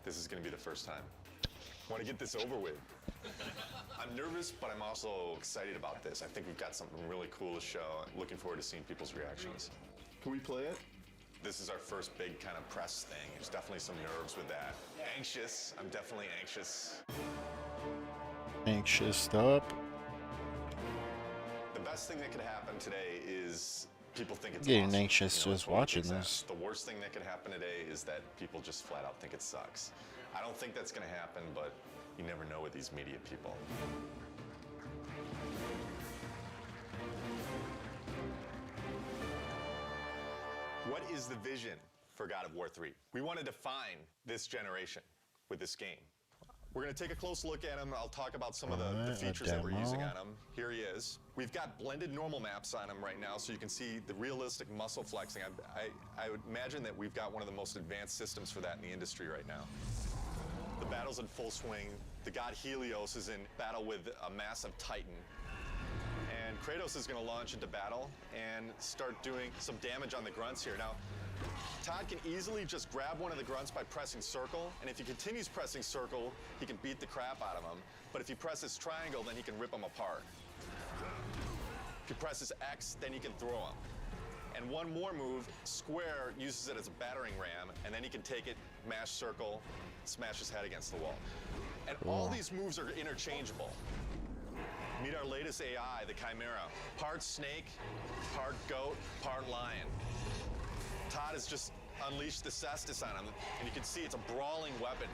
this is going to be the first time. I want to get this over with. I'm nervous, but I'm also excited about this. I think we've got something really cool to show. I'm looking forward to seeing people's reactions. Can we play it? This is our first big kind of press thing. There's definitely some nerves with that. Anxious. I'm definitely anxious. Anxious up. The best thing that could happen today is people think it's Getting awesome. anxious You know, just totally watching kicks this. ass. The worst thing that could happen today is that people just flat out think it sucks. I don't think that's going to happen, but you never know with these media people. What is the vision for God of War 3? We want to define this generation with this game. We're going to take a close look at him. I'll talk about some of the Alright, a features that we're using demo. on him. Here he is. We've got blended normal maps on him right now, so you can see the realistic muscle flexing. I would imagine that we've got one of the most advanced systems for that in the industry right now. The battle's in full swing. The god Helios is in battle with a massive titan. And Kratos is going to launch into battle and start doing some damage on the grunts here. Now, Todd can easily just grab one of the grunts by pressing circle, and if he continues pressing circle, he can beat the crap out of him. But if he presses triangle, then he can rip them apart. If he presses X, then he can throw them. And one more move, square, uses it as a battering ram, and then he can take it, mash circle, smash his head against the wall. And all these moves are interchangeable. Meet our latest AI, the Chimera. Part snake, part goat, part lion. Todd has just unleashed the cestus on him, and you can see it's a brawling weapon.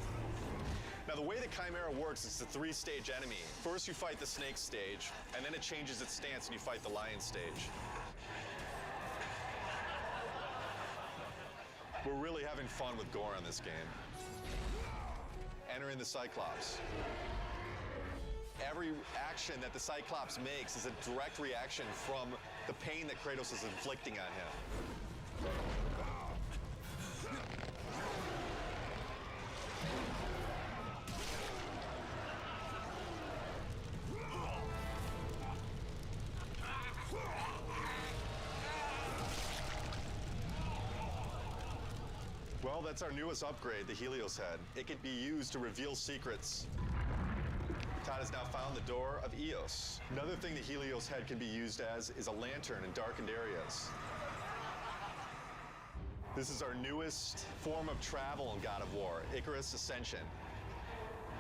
Now, the way the Chimera works is it's a 3-stage enemy. First, you fight the snake stage, and then it changes its stance, and you fight the lion stage. We're really having fun with gore on this game. Entering the Cyclops. Every action that the Cyclops makes is a direct reaction from the pain that Kratos is inflicting on him. Well, that's our newest upgrade, the Helios head. It can be used to reveal secrets. Todd has now found the door of Eos. Another thing the Helios head can be used as is a lantern in darkened areas. This is our newest form of travel in God of War, Icarus Ascension.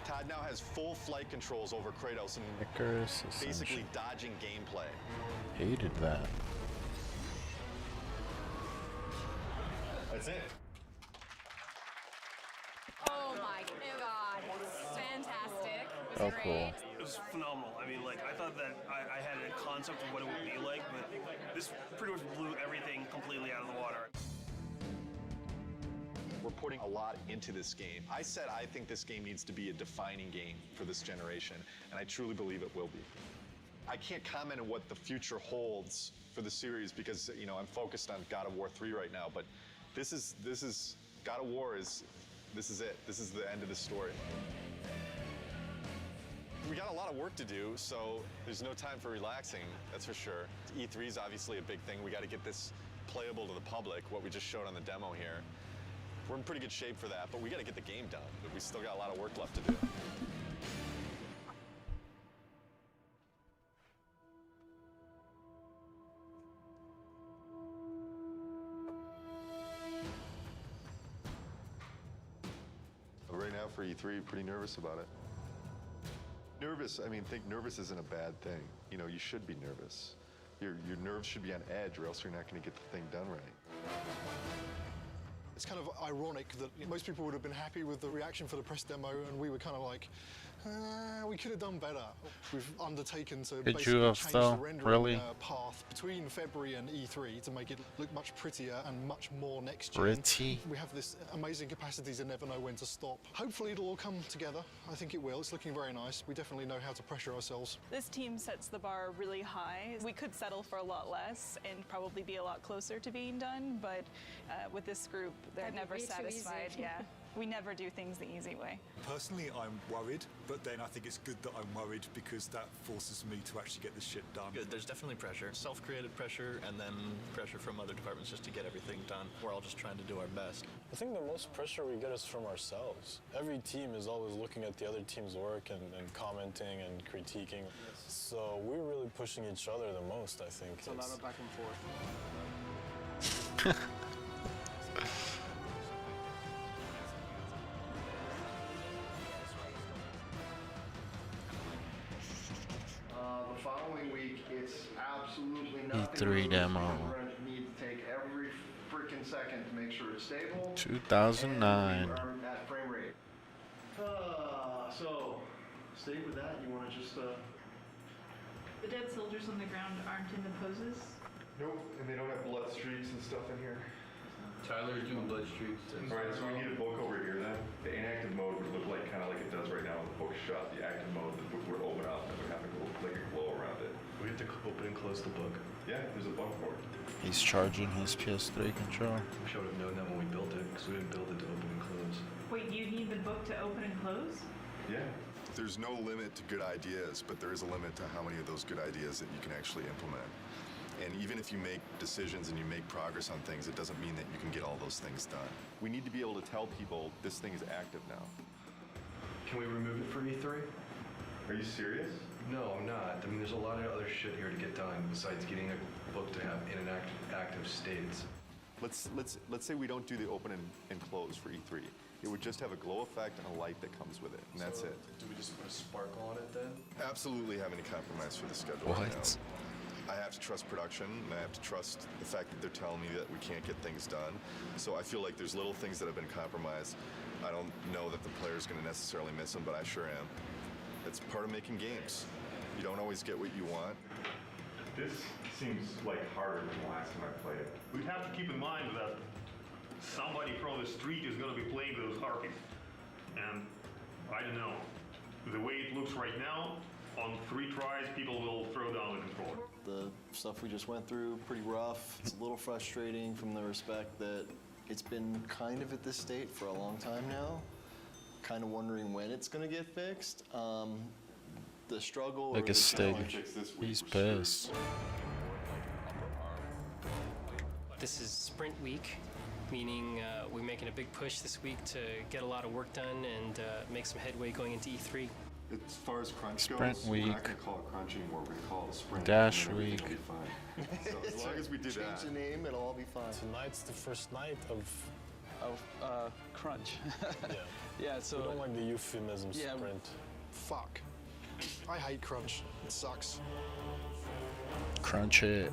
Todd now has full flight controls over Kratos and Icarus basically Ascension. dodging gameplay. Hated that. That's it. Oh my god. Fantastic. It was Oh, great. cool. It was phenomenal. I mean, like, I thought that I had a concept of what it would be like, but this pretty much blew everything completely out of the water. We're putting a lot into this game. I said I think this game needs to be a defining game for this generation, and I truly believe it will be. I can't comment on what the future holds for the series because, you know, I'm focused on God of War 3 right now, but this is God of War this is it. This is the end of the story. We got a lot of work to do, so there's no time for relaxing, that's for sure. E3 is obviously a big thing. We got to get this playable to the public, what we just showed on the demo here. We're in pretty good shape for that, but we got to get the game done. We still got a lot of work left to do. Right now for E3, pretty nervous about it. Nervous, I mean, think nervous isn't a bad thing. You know, you should be nervous. Your nerves should be on edge or else you're not going to get the thing done right. It's kind of ironic that most people would have been happy with the reaction for the press demo, and we were kind of like, we could have done better. We've undertaken to basically change the rendering path between February and E3 to make it look much prettier and much more next year. We have this amazing capacity to never know when to stop. Hopefully it'll all come together. I think it will. It's looking very nice. We definitely know how to pressure ourselves. This team sets the bar really high. We could settle for a lot less and probably be a lot closer to being done, but with this group, they're never satisfied. Yeah. We never do things the easy way. Personally, I'm worried, but then I think it's good that I'm worried because that forces me to actually get this shit done. Good. There's definitely pressure, self-created pressure, and then pressure from other departments just to get everything done. We're all just trying to do our best. I think the most pressure we get is from ourselves. Every team is always looking at the other team's work and commenting and critiquing. So we're really pushing each other the most, I think. It's a lot of back and forth. The following week, it's absolutely nothing. E3 demo. We're going to need to take every freaking second to make sure it's stable. 2009. At frame rate. So, stay with that. You want to just. The dead soldiers on the ground aren't in the poses? Nope, and they don't have blood streaks and stuff in here. Tyler's doing blood streaks. Alright, so we need a book over here then. The inactive mode would look like kind of like it does right now when the book's shut. The active mode, the book would open up and it would have like a glow around it. We have to open and close the book. Yeah, there's a button for it. He's charging his PS3 controller. We should have known that when we built it, because we didn't build it to open and close. Wait, you need the book to open and close? Yeah. There's no limit to good ideas, but there is a limit to how many of those good ideas that you can actually implement. And even if you make decisions and you make progress on things, it doesn't mean that you can get all those things done. We need to be able to tell people this thing is active now. Can we remove it for E3? Are you serious? No, I'm not. I mean, there's a lot of other shit here to get done besides getting a book to have in an active states. Let's say we don't do the open and close for E3. It would just have a glow effect and a light that comes with it, and that's it. Do we just put a sparkle on it then? Absolutely have any compromise for the schedule What? right now. I have to trust production, and I have to trust the fact that they're telling me that we can't get things done. So I feel like there's little things that have been compromised. I don't know that the player's going to necessarily miss them, but I sure am. It's part of making games. You don't always get what you want. This seems like harder than the last time I played it. We have to keep in mind that somebody from the street is going to be playing those harpies. And I don't know. The way it looks right now, on 3 tries, people will throw down the controller. The stuff we just went through, pretty rough. It's a little frustrating from the respect that it's been kind of at this state for a long time now. Kind of wondering when it's going to get fixed. The struggle. Like a stick. He's pissed. This is sprint week, meaning we're making a big push this week to get a lot of work done and make some headway going into E3. As far as crunch Sprint goes, week. we're not going to call it crunch anymore. We're going to call it a sprint. Dash and everything week. will be fine. So as long as we do that. Change the name, it'll all be fine. Tonight's the first night of crunch. Yeah. Yeah, so we don't like the euphemism yeah, sprint. Fuck. I hate crunch. It sucks. Crunch it.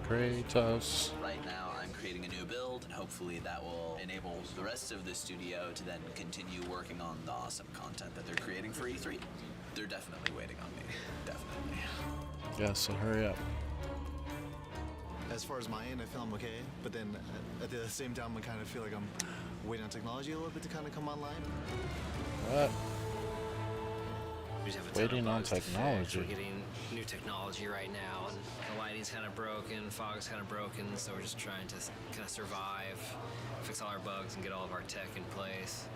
Kratos. Right now, I'm creating a new build, and hopefully that will enable the rest of the studio to then continue working on the awesome content that they're creating for E3. They're definitely waiting on me. Definitely. Yeah, so hurry up. As far as my end, I feel I'm okay, but then at the same time, I kind of feel like I'm waiting on technology a little bit to kind of come online. What? We just have a ton Waiting of on bugs to fix. technology. We're getting new technology right now, and the lighting's kind of broken, fog's kind of broken, so we're just trying to kind of survive, fix all our bugs, and get all of our tech in place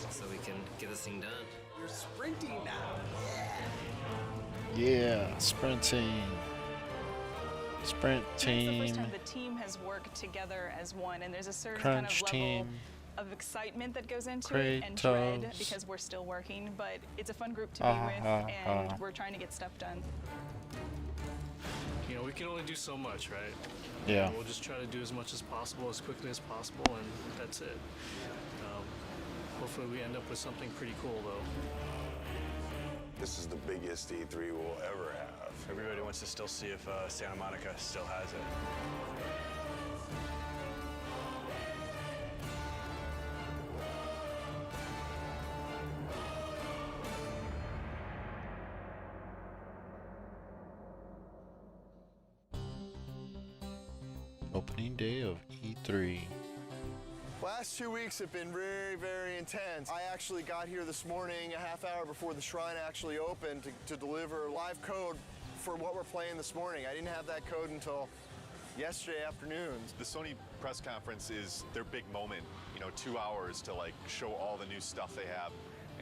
so we can get this thing done. You're sprinting now. Yeah, sprinting. Sprint team. It's the first time the team has worked together as one, and there's a certain Crunch kind of level team. of excitement that goes into it and dread Kratos. because we're still working, but it's a fun group to be with, and we're trying to get stuff done. You know, we can only do so much, right? Yeah. We'll just try to do as much as possible, as quickly as possible, and that's it. Hopefully we end up with something pretty cool, though. This is the biggest E3 we'll ever have. Everybody wants to still see if Santa Monica still has it. Opening day of E3. Last 2 weeks have been very, very intense. I actually got here this morning a half hour before the shrine actually opened to deliver live code for what we're playing this morning. I didn't have that code until yesterday afternoon. The Sony press conference is their big moment, 2 hours to like show all the new stuff they have.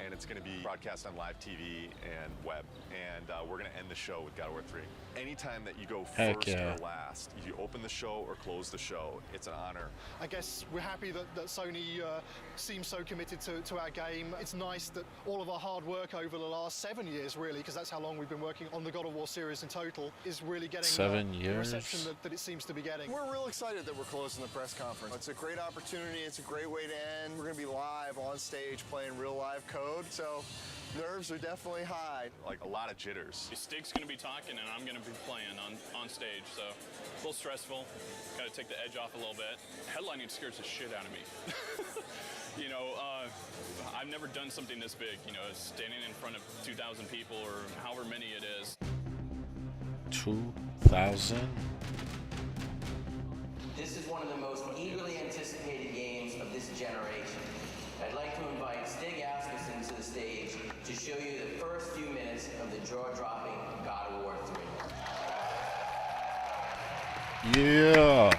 And it's going to be broadcast on live TV and web. And we're going to end the show with God of War 3. Anytime that you go first or last, if you open the show or close the show, it's an honor. I guess we're happy that Sony seems so committed to our game. It's nice that all of our hard work over the last 7 years, really, because that's how long we've been working on the God of War series in total, is really getting 7 the years reception that it seems to be getting. We're real excited that we're closing the press conference. It's a great opportunity. It's a great way to end. We're going to be live on stage playing real live code. So nerves are definitely high. Like a lot of jitters. Stig's going to be talking and I'm going to be playing on stage, so a little stressful. Got to take the edge off a little bit. Headlining scares the shit out of me. I've never done something this big, standing in front of 2,000 people or however many it is. 2,000? This is one of the most eagerly anticipated games of this generation. I'd like to invite Stig Asmussen to the stage to show you the first few minutes of the jaw-dropping God of War 3. Yeah.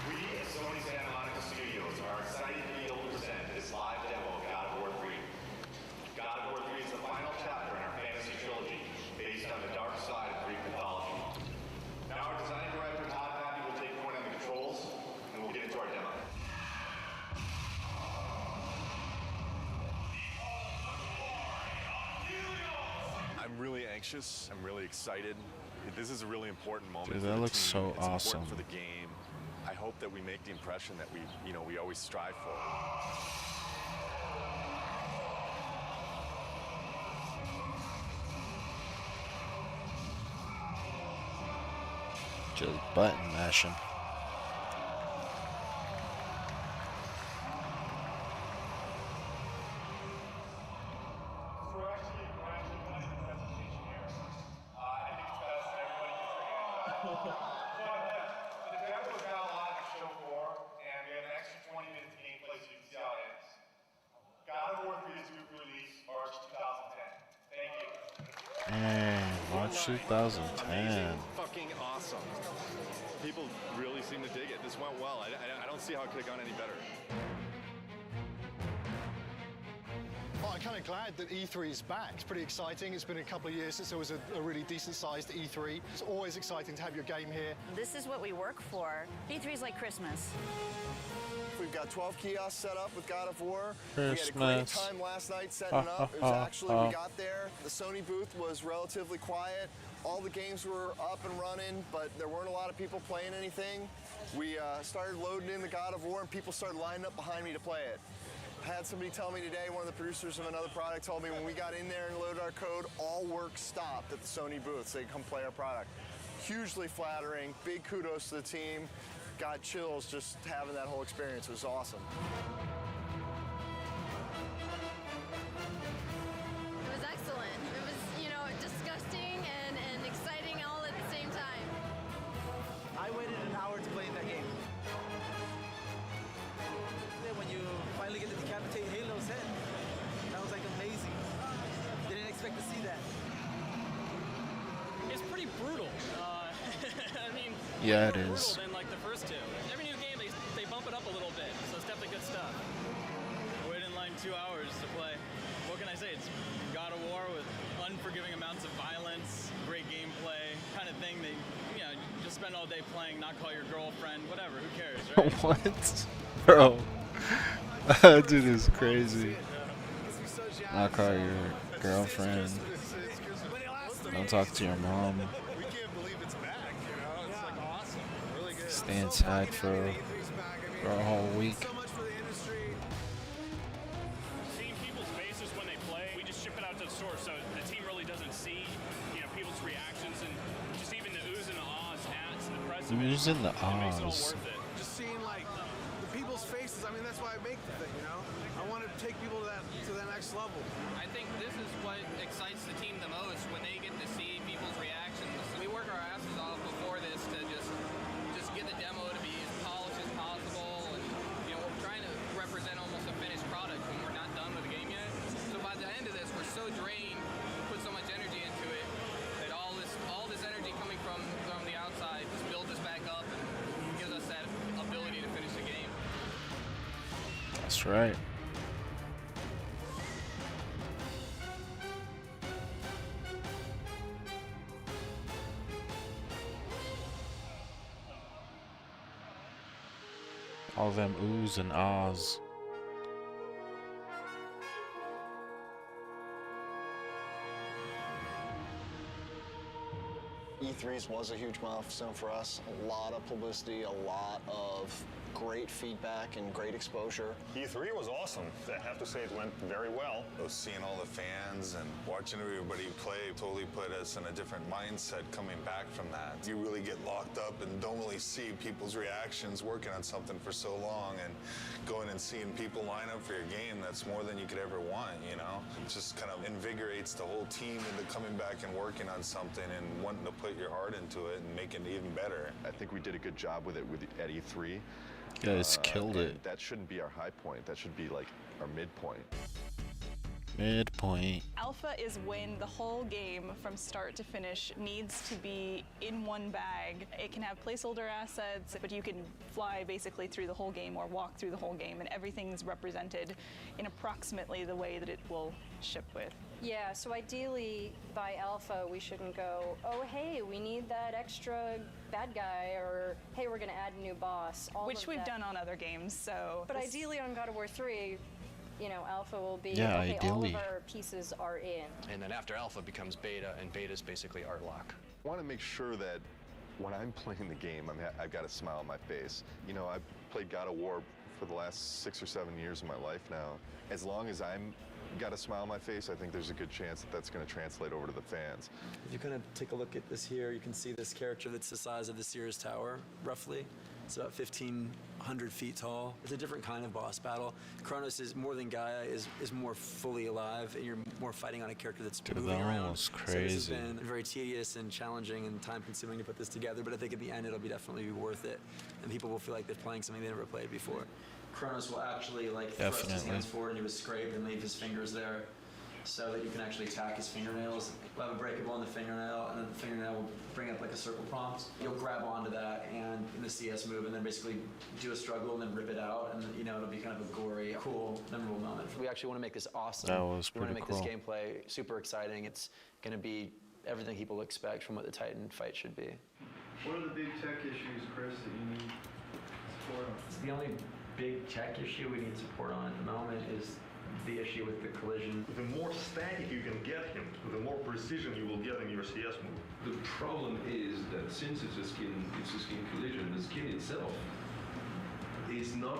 We at Sony Santa Monica Studios are excited to be able to present this live demo of God of War 3. God of War 3 is the final chapter in our fantasy trilogy, based on the dark side of Greek mythology. Now our design director, Todd Pappy, will take point on the controls, and we'll get into our demo. I'm really anxious. I'm really excited. This is a really important moment. Dude, for that the looks team. so It's awesome. important for the game. I hope that we make the impression that we always strive for. Just button mashing. The demo's got a lot to show for, and we have an extra 20 minutes of gameplay so you can see how it ends. God of War 3 is group release, March 2010. Thank you. Man, March 2010. Fucking awesome. People really seem to dig it. This went well. I don't see how it could have gone any better. Well, I'm kind of glad that E3 is back. It's pretty exciting. It's been a couple of years since there was a really decent-sized E3. It's always exciting to have your game here. This is what we work for. E3 is like Christmas. We've got 12 kiosks set up with God of War. Christmas. We had a great time last night setting up. It was actually, we got there. The Sony booth was relatively quiet. All the games were up and running, but there weren't a lot of people playing anything. We started loading in the God of War, and people started lining up behind me to play it. I had somebody tell me today, one of the producers of another product told me when we got in there and loaded our code, all work stopped at the Sony booth so they could come play our product. Hugely flattering, big kudos to the team. Got chills just having that whole experience. It was awesome. It was excellent. It was, disgusting and exciting all at the same time. I waited an hour to play that game. When you finally get to decapitate Halo's head, that was like amazing. Didn't expect to see that. It's pretty brutal. I mean, Yeah, it more is. brutal than like the first two. Every new game they bump it up a little bit, so it's definitely good stuff. I waited in line 2 hours to play. What can I say? spend all day playing, not call your girlfriend, whatever, who cares, right? What? Bro. That dude is crazy. Not call your girlfriend. Don't talk to your mom. We can't believe it's back, you know? It's like awesome. Really good. Stay inside for a whole week. Seeing people's faces when they play, we just ship it out to the store, so the team really doesn't see, people's reactions and just even the oohs and the ahs at the press. Oohs and the It makes it all ahs. worth it. Just seeing like the people's faces. I mean, that's why I make the thing. I want to take people to that next level. I think this is what excites the team the most when they get to see people's reactions. We work our asses off before this to just get the demo to be as polished as possible, and we're trying to represent almost a finished product when we're not done with the game yet. So by the end of this, we're so drained, put so much energy into it, that all this energy coming from the outside just builds us back up and gives us that ability to finish the game. That's right. All them oohs and ahs. E3s was a huge milestone for us. A lot of publicity, a lot of great feedback and great exposure. E3 was awesome. I have to say it went very well. Seeing all the fans and watching everybody play totally put us in a different mindset coming back from that. You really get locked up and don't really see people's reactions working on something for so long, and going and seeing people line up for your game, that's more than you could ever want, It just kind of invigorates the whole team into coming back and working on something and wanting to put your heart into it and make it even better. I think we did a good job with it at E3. You guys killed it. That shouldn't be our high point. That should be like our midpoint. Midpoint. Alpha is when the whole game from start to finish needs to be in one bag. It can have placeholder assets, but you can fly basically through the whole game or walk through the whole game, and everything's represented in approximately the way that it will ship with. Yeah, so ideally by Alpha we shouldn't go, oh hey, we need that extra bad guy, or hey, we're gonna add a new boss. Which we've done on other games, so. But ideally on God of War 3, Alpha will be, yeah, okay, ideally. all of our pieces are in. And then after Alpha becomes Beta, and Beta is basically art lock. I want to make sure that when I'm playing the game, I've got a smile on my face. I've played God of War for the last 6 or 7 years of my life now. As long as I'm got a smile on my face, I think there's a good chance that that's going to translate over to the fans. If you kind of take a look at this here, you can see this character that's the size of the Sears Tower, roughly. It's about 1,500 feet tall. It's a different kind of boss battle. Kronos is more than Gaia, is more fully alive, and you're more fighting on a character that's moving around. Was crazy. So this has been very tedious and challenging and time-consuming to put this together, but I think at the end it'll definitely be worth it, and people will feel like they're playing something they never played before. Kronos will actually thrust his hands forward into his scrape and leave his fingers there, so that you can actually attack his fingernails. We'll have a breakable in the fingernail, and then the fingernail will bring up like a circle prompt. You'll grab onto that and in the CS move, and then basically do a struggle and then rip it out, and it'll be kind of a gory, cool, memorable moment. We actually want to make this awesome. That was we want pretty to make cool. this gameplay super exciting. It's going to be everything people expect from what the Titan fight should be. What are the big tech issues, Chris, that you need support on? The only big tech issue we need support on at the moment is the issue with the collision. The more static you can get him, the more precision you will get in your CS move. The problem is that since it's a skin collision, the skin itself is not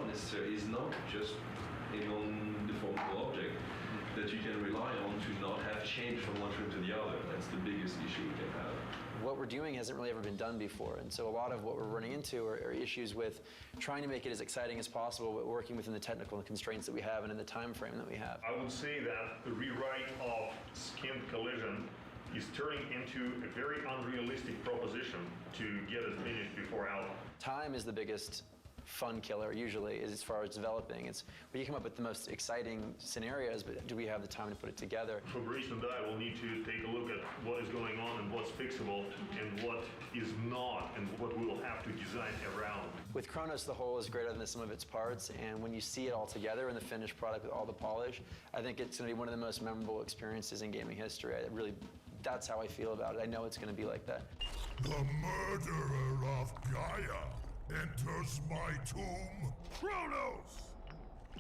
just a non-deformable object that you can rely on to not have change from one frame to the other. That's the biggest issue we can have. What we're doing hasn't really ever been done before, and so a lot of what we're running into are issues with trying to make it as exciting as possible, but working within the technical constraints that we have and in the time frame that we have. I would say that the rewrite of skin collision is turning into a very unrealistic proposition to get it finished before Alpha. Time is the biggest fun killer usually, as far as developing. It's where you come up with the most exciting scenarios, but do we have the time to put it together? Fabrice and I will need to take a look at what is going on and what's fixable and what is not, and what we will have to design around. With Kronos, the whole is greater than the sum of its parts, and when you see it all together in the finished product with all the polish, I think it's going to be one of the most memorable experiences in gaming history. That's how I feel about it. I know it's going to be like that. The murderer of Gaia enters my tomb. Kronos!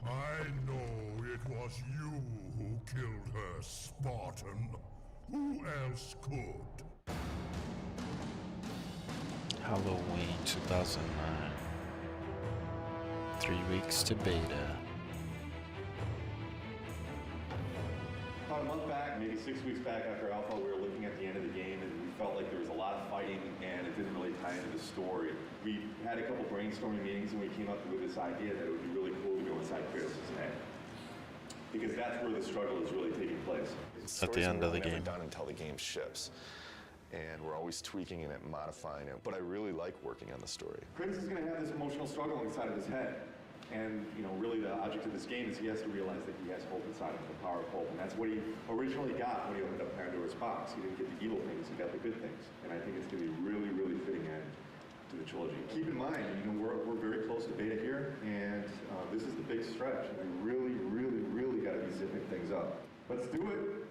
I know it was you who killed her, Spartan. Who else could? Halloween 2009. 3 weeks to beta. About a month back, maybe 6 weeks back after Alpha, we were looking at the end of the game and we felt like there was a lot of fighting and it didn't really tie into the story. We had a couple brainstorming meetings and we came up with this idea that it would be really cool to go inside Kratos' head. Because that's where the struggle is really taking place. At the end of the Never game. done until the game ships. And we're always tweaking it, modifying it. But I really like working on the story. Kratos is going to have this emotional struggle inside of his head. And, you know, really the object of this game is he has to realize that he has hope inside of him, the power of hope. And that's what he originally got when he opened up Pandora's box. He didn't get the evil things, he got the good things. And I think it's going to be really, really fitting end to the trilogy. Keep in mind, you know, we're very close to beta here, and this is the big stretch. And we really, really, really got to be zipping things up. Let's do it.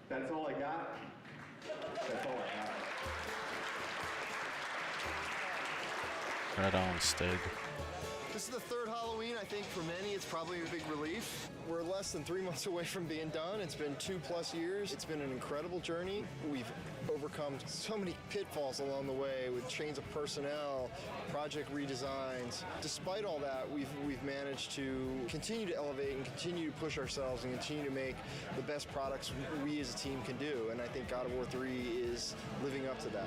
That's all I got. That's all I got. Right on, Stig. This is the third Halloween. I think for many it's probably a big relief. We're less than 3 months away from being done. It's been 2+ years. It's been an incredible journey. We've overcome so many pitfalls along the way with change of personnel, project redesigns. Despite all that, we've managed to continue to elevate and continue to push ourselves and continue to make the best products we as a team can do. And I think God of War 3 is living up to that.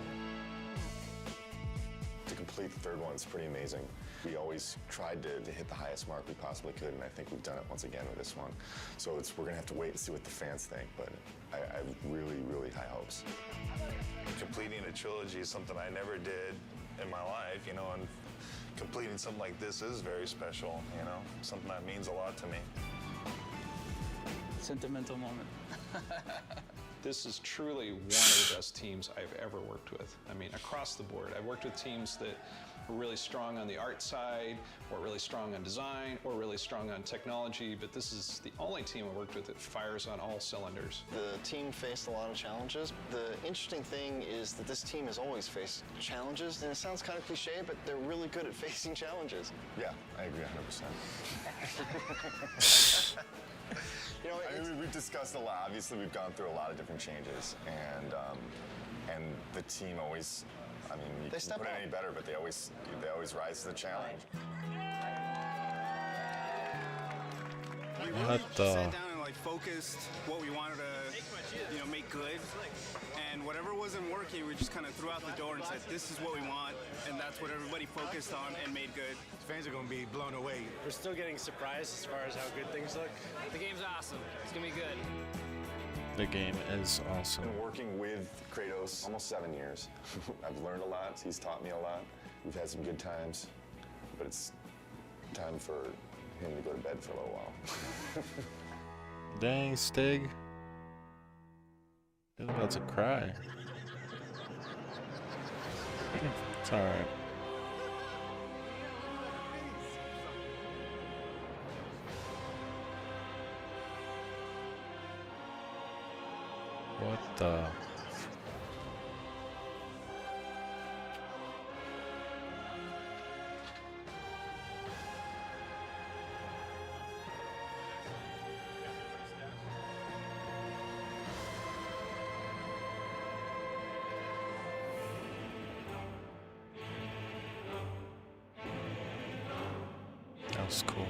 To complete the third one is pretty amazing. We always tried to hit the highest mark we possibly could, and I think we've done it once again with this one. So we're gonna have to wait and see what the fans think, but I have really, really high hopes. Completing a trilogy is something I never did in my life, you know, and completing something like this is very special, you know, something that means a lot to me. Sentimental moment. This is truly one of the best teams I've ever worked with. I mean, across the board. I've worked with teams that were really strong on the art side, or really strong on design, or really strong on technology, but this is the only team I worked with that fires on all cylinders. The team faced a lot of challenges. The interesting thing is that this team has always faced challenges, and it sounds kind of cliche, but they're really good at facing challenges. Yeah, I agree 100%. You know, I mean, we've discussed a lot. Obviously, we've gone through a lot of different changes, and the team always, I mean, you can put it any better, but they always rise to the challenge. We really sat down and like focused what we wanted to, you know, make good, and whatever wasn't working, we just kind of threw out the door and said, "This is what we want," and that's what everybody focused on and made good. Fans are going to be blown away. We're still getting surprised as far as how good things look. The game's awesome. It's gonna be good. The game is awesome. Been working with Kratos almost 7 years. I've learned a lot. He's taught me a lot. We've had some good times, but it's time for him to go to bed for a little while. Dang, Stig. He's about to cry. It's alright. What the? That was cool.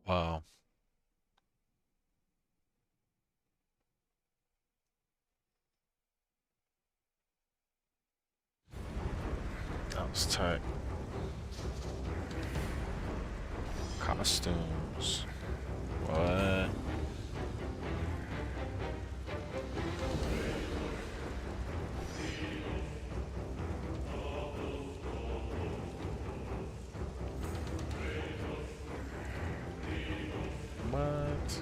Wow. That was tight. Costumes. What? What?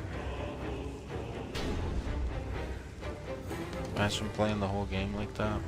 Imagine playing the whole game like that.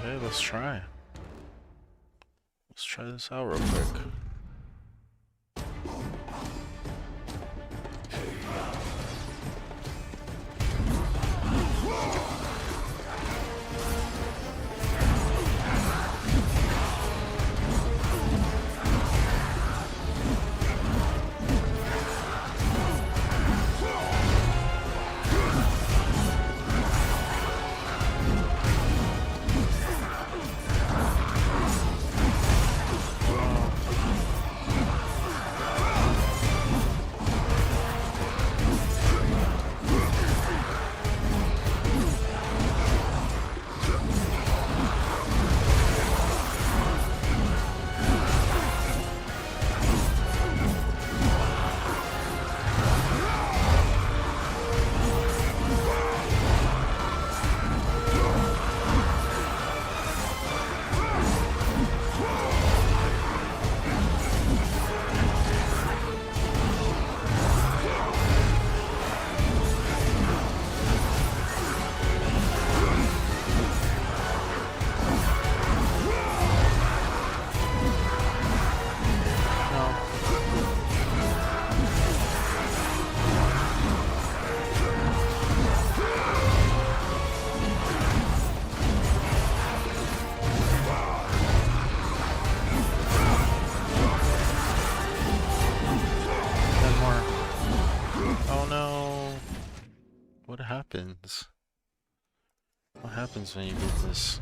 Okay, let's try. Let's try this out real quick. What happens when you do this?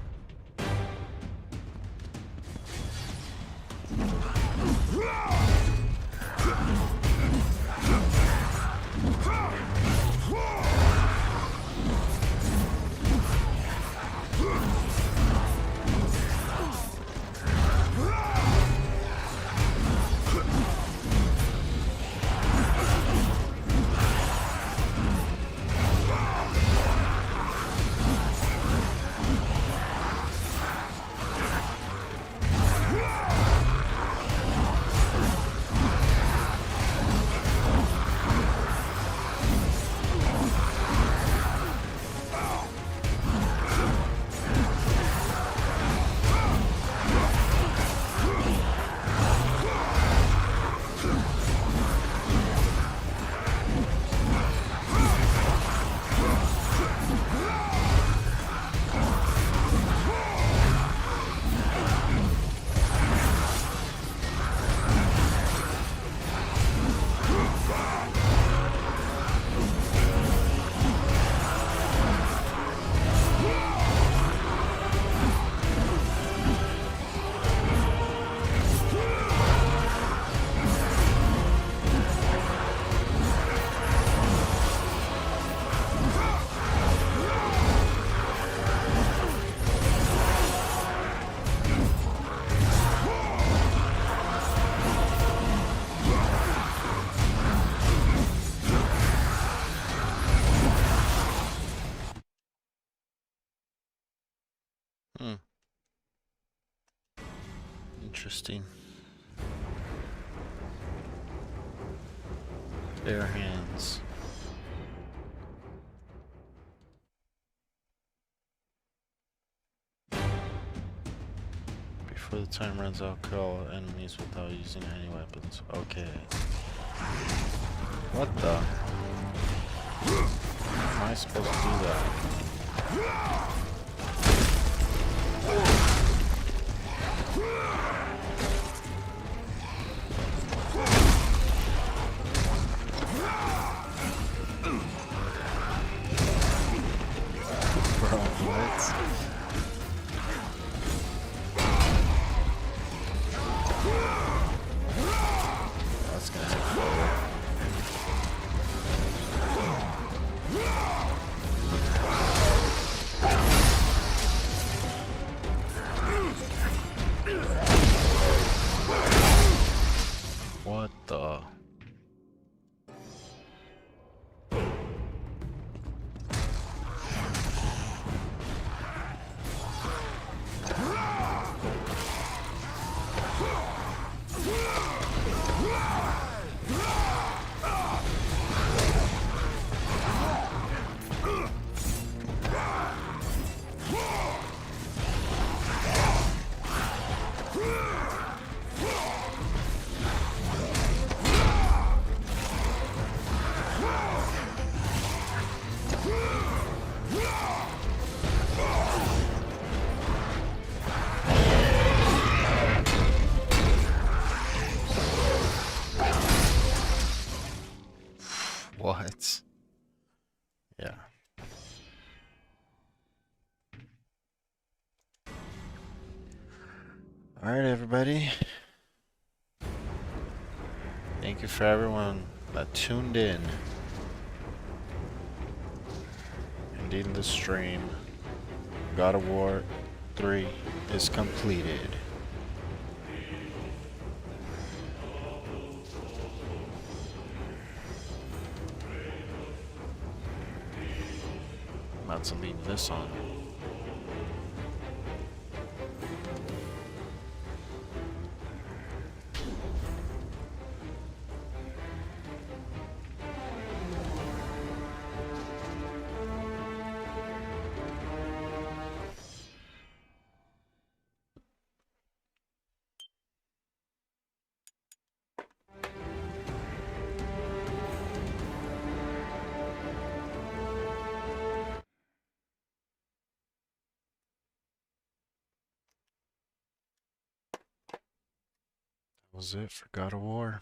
Interesting. Bare hands. Before the time runs out, kill all enemies without using any weapons. Okay. What the? How am I supposed to do that? Bro, what? That's gonna take forever. What the? What? Yeah. Alright, everybody. Thank you for everyone that tuned in. Indeed, the stream. God of War 3 is completed. I'm about to leave this on. That was it for God of War.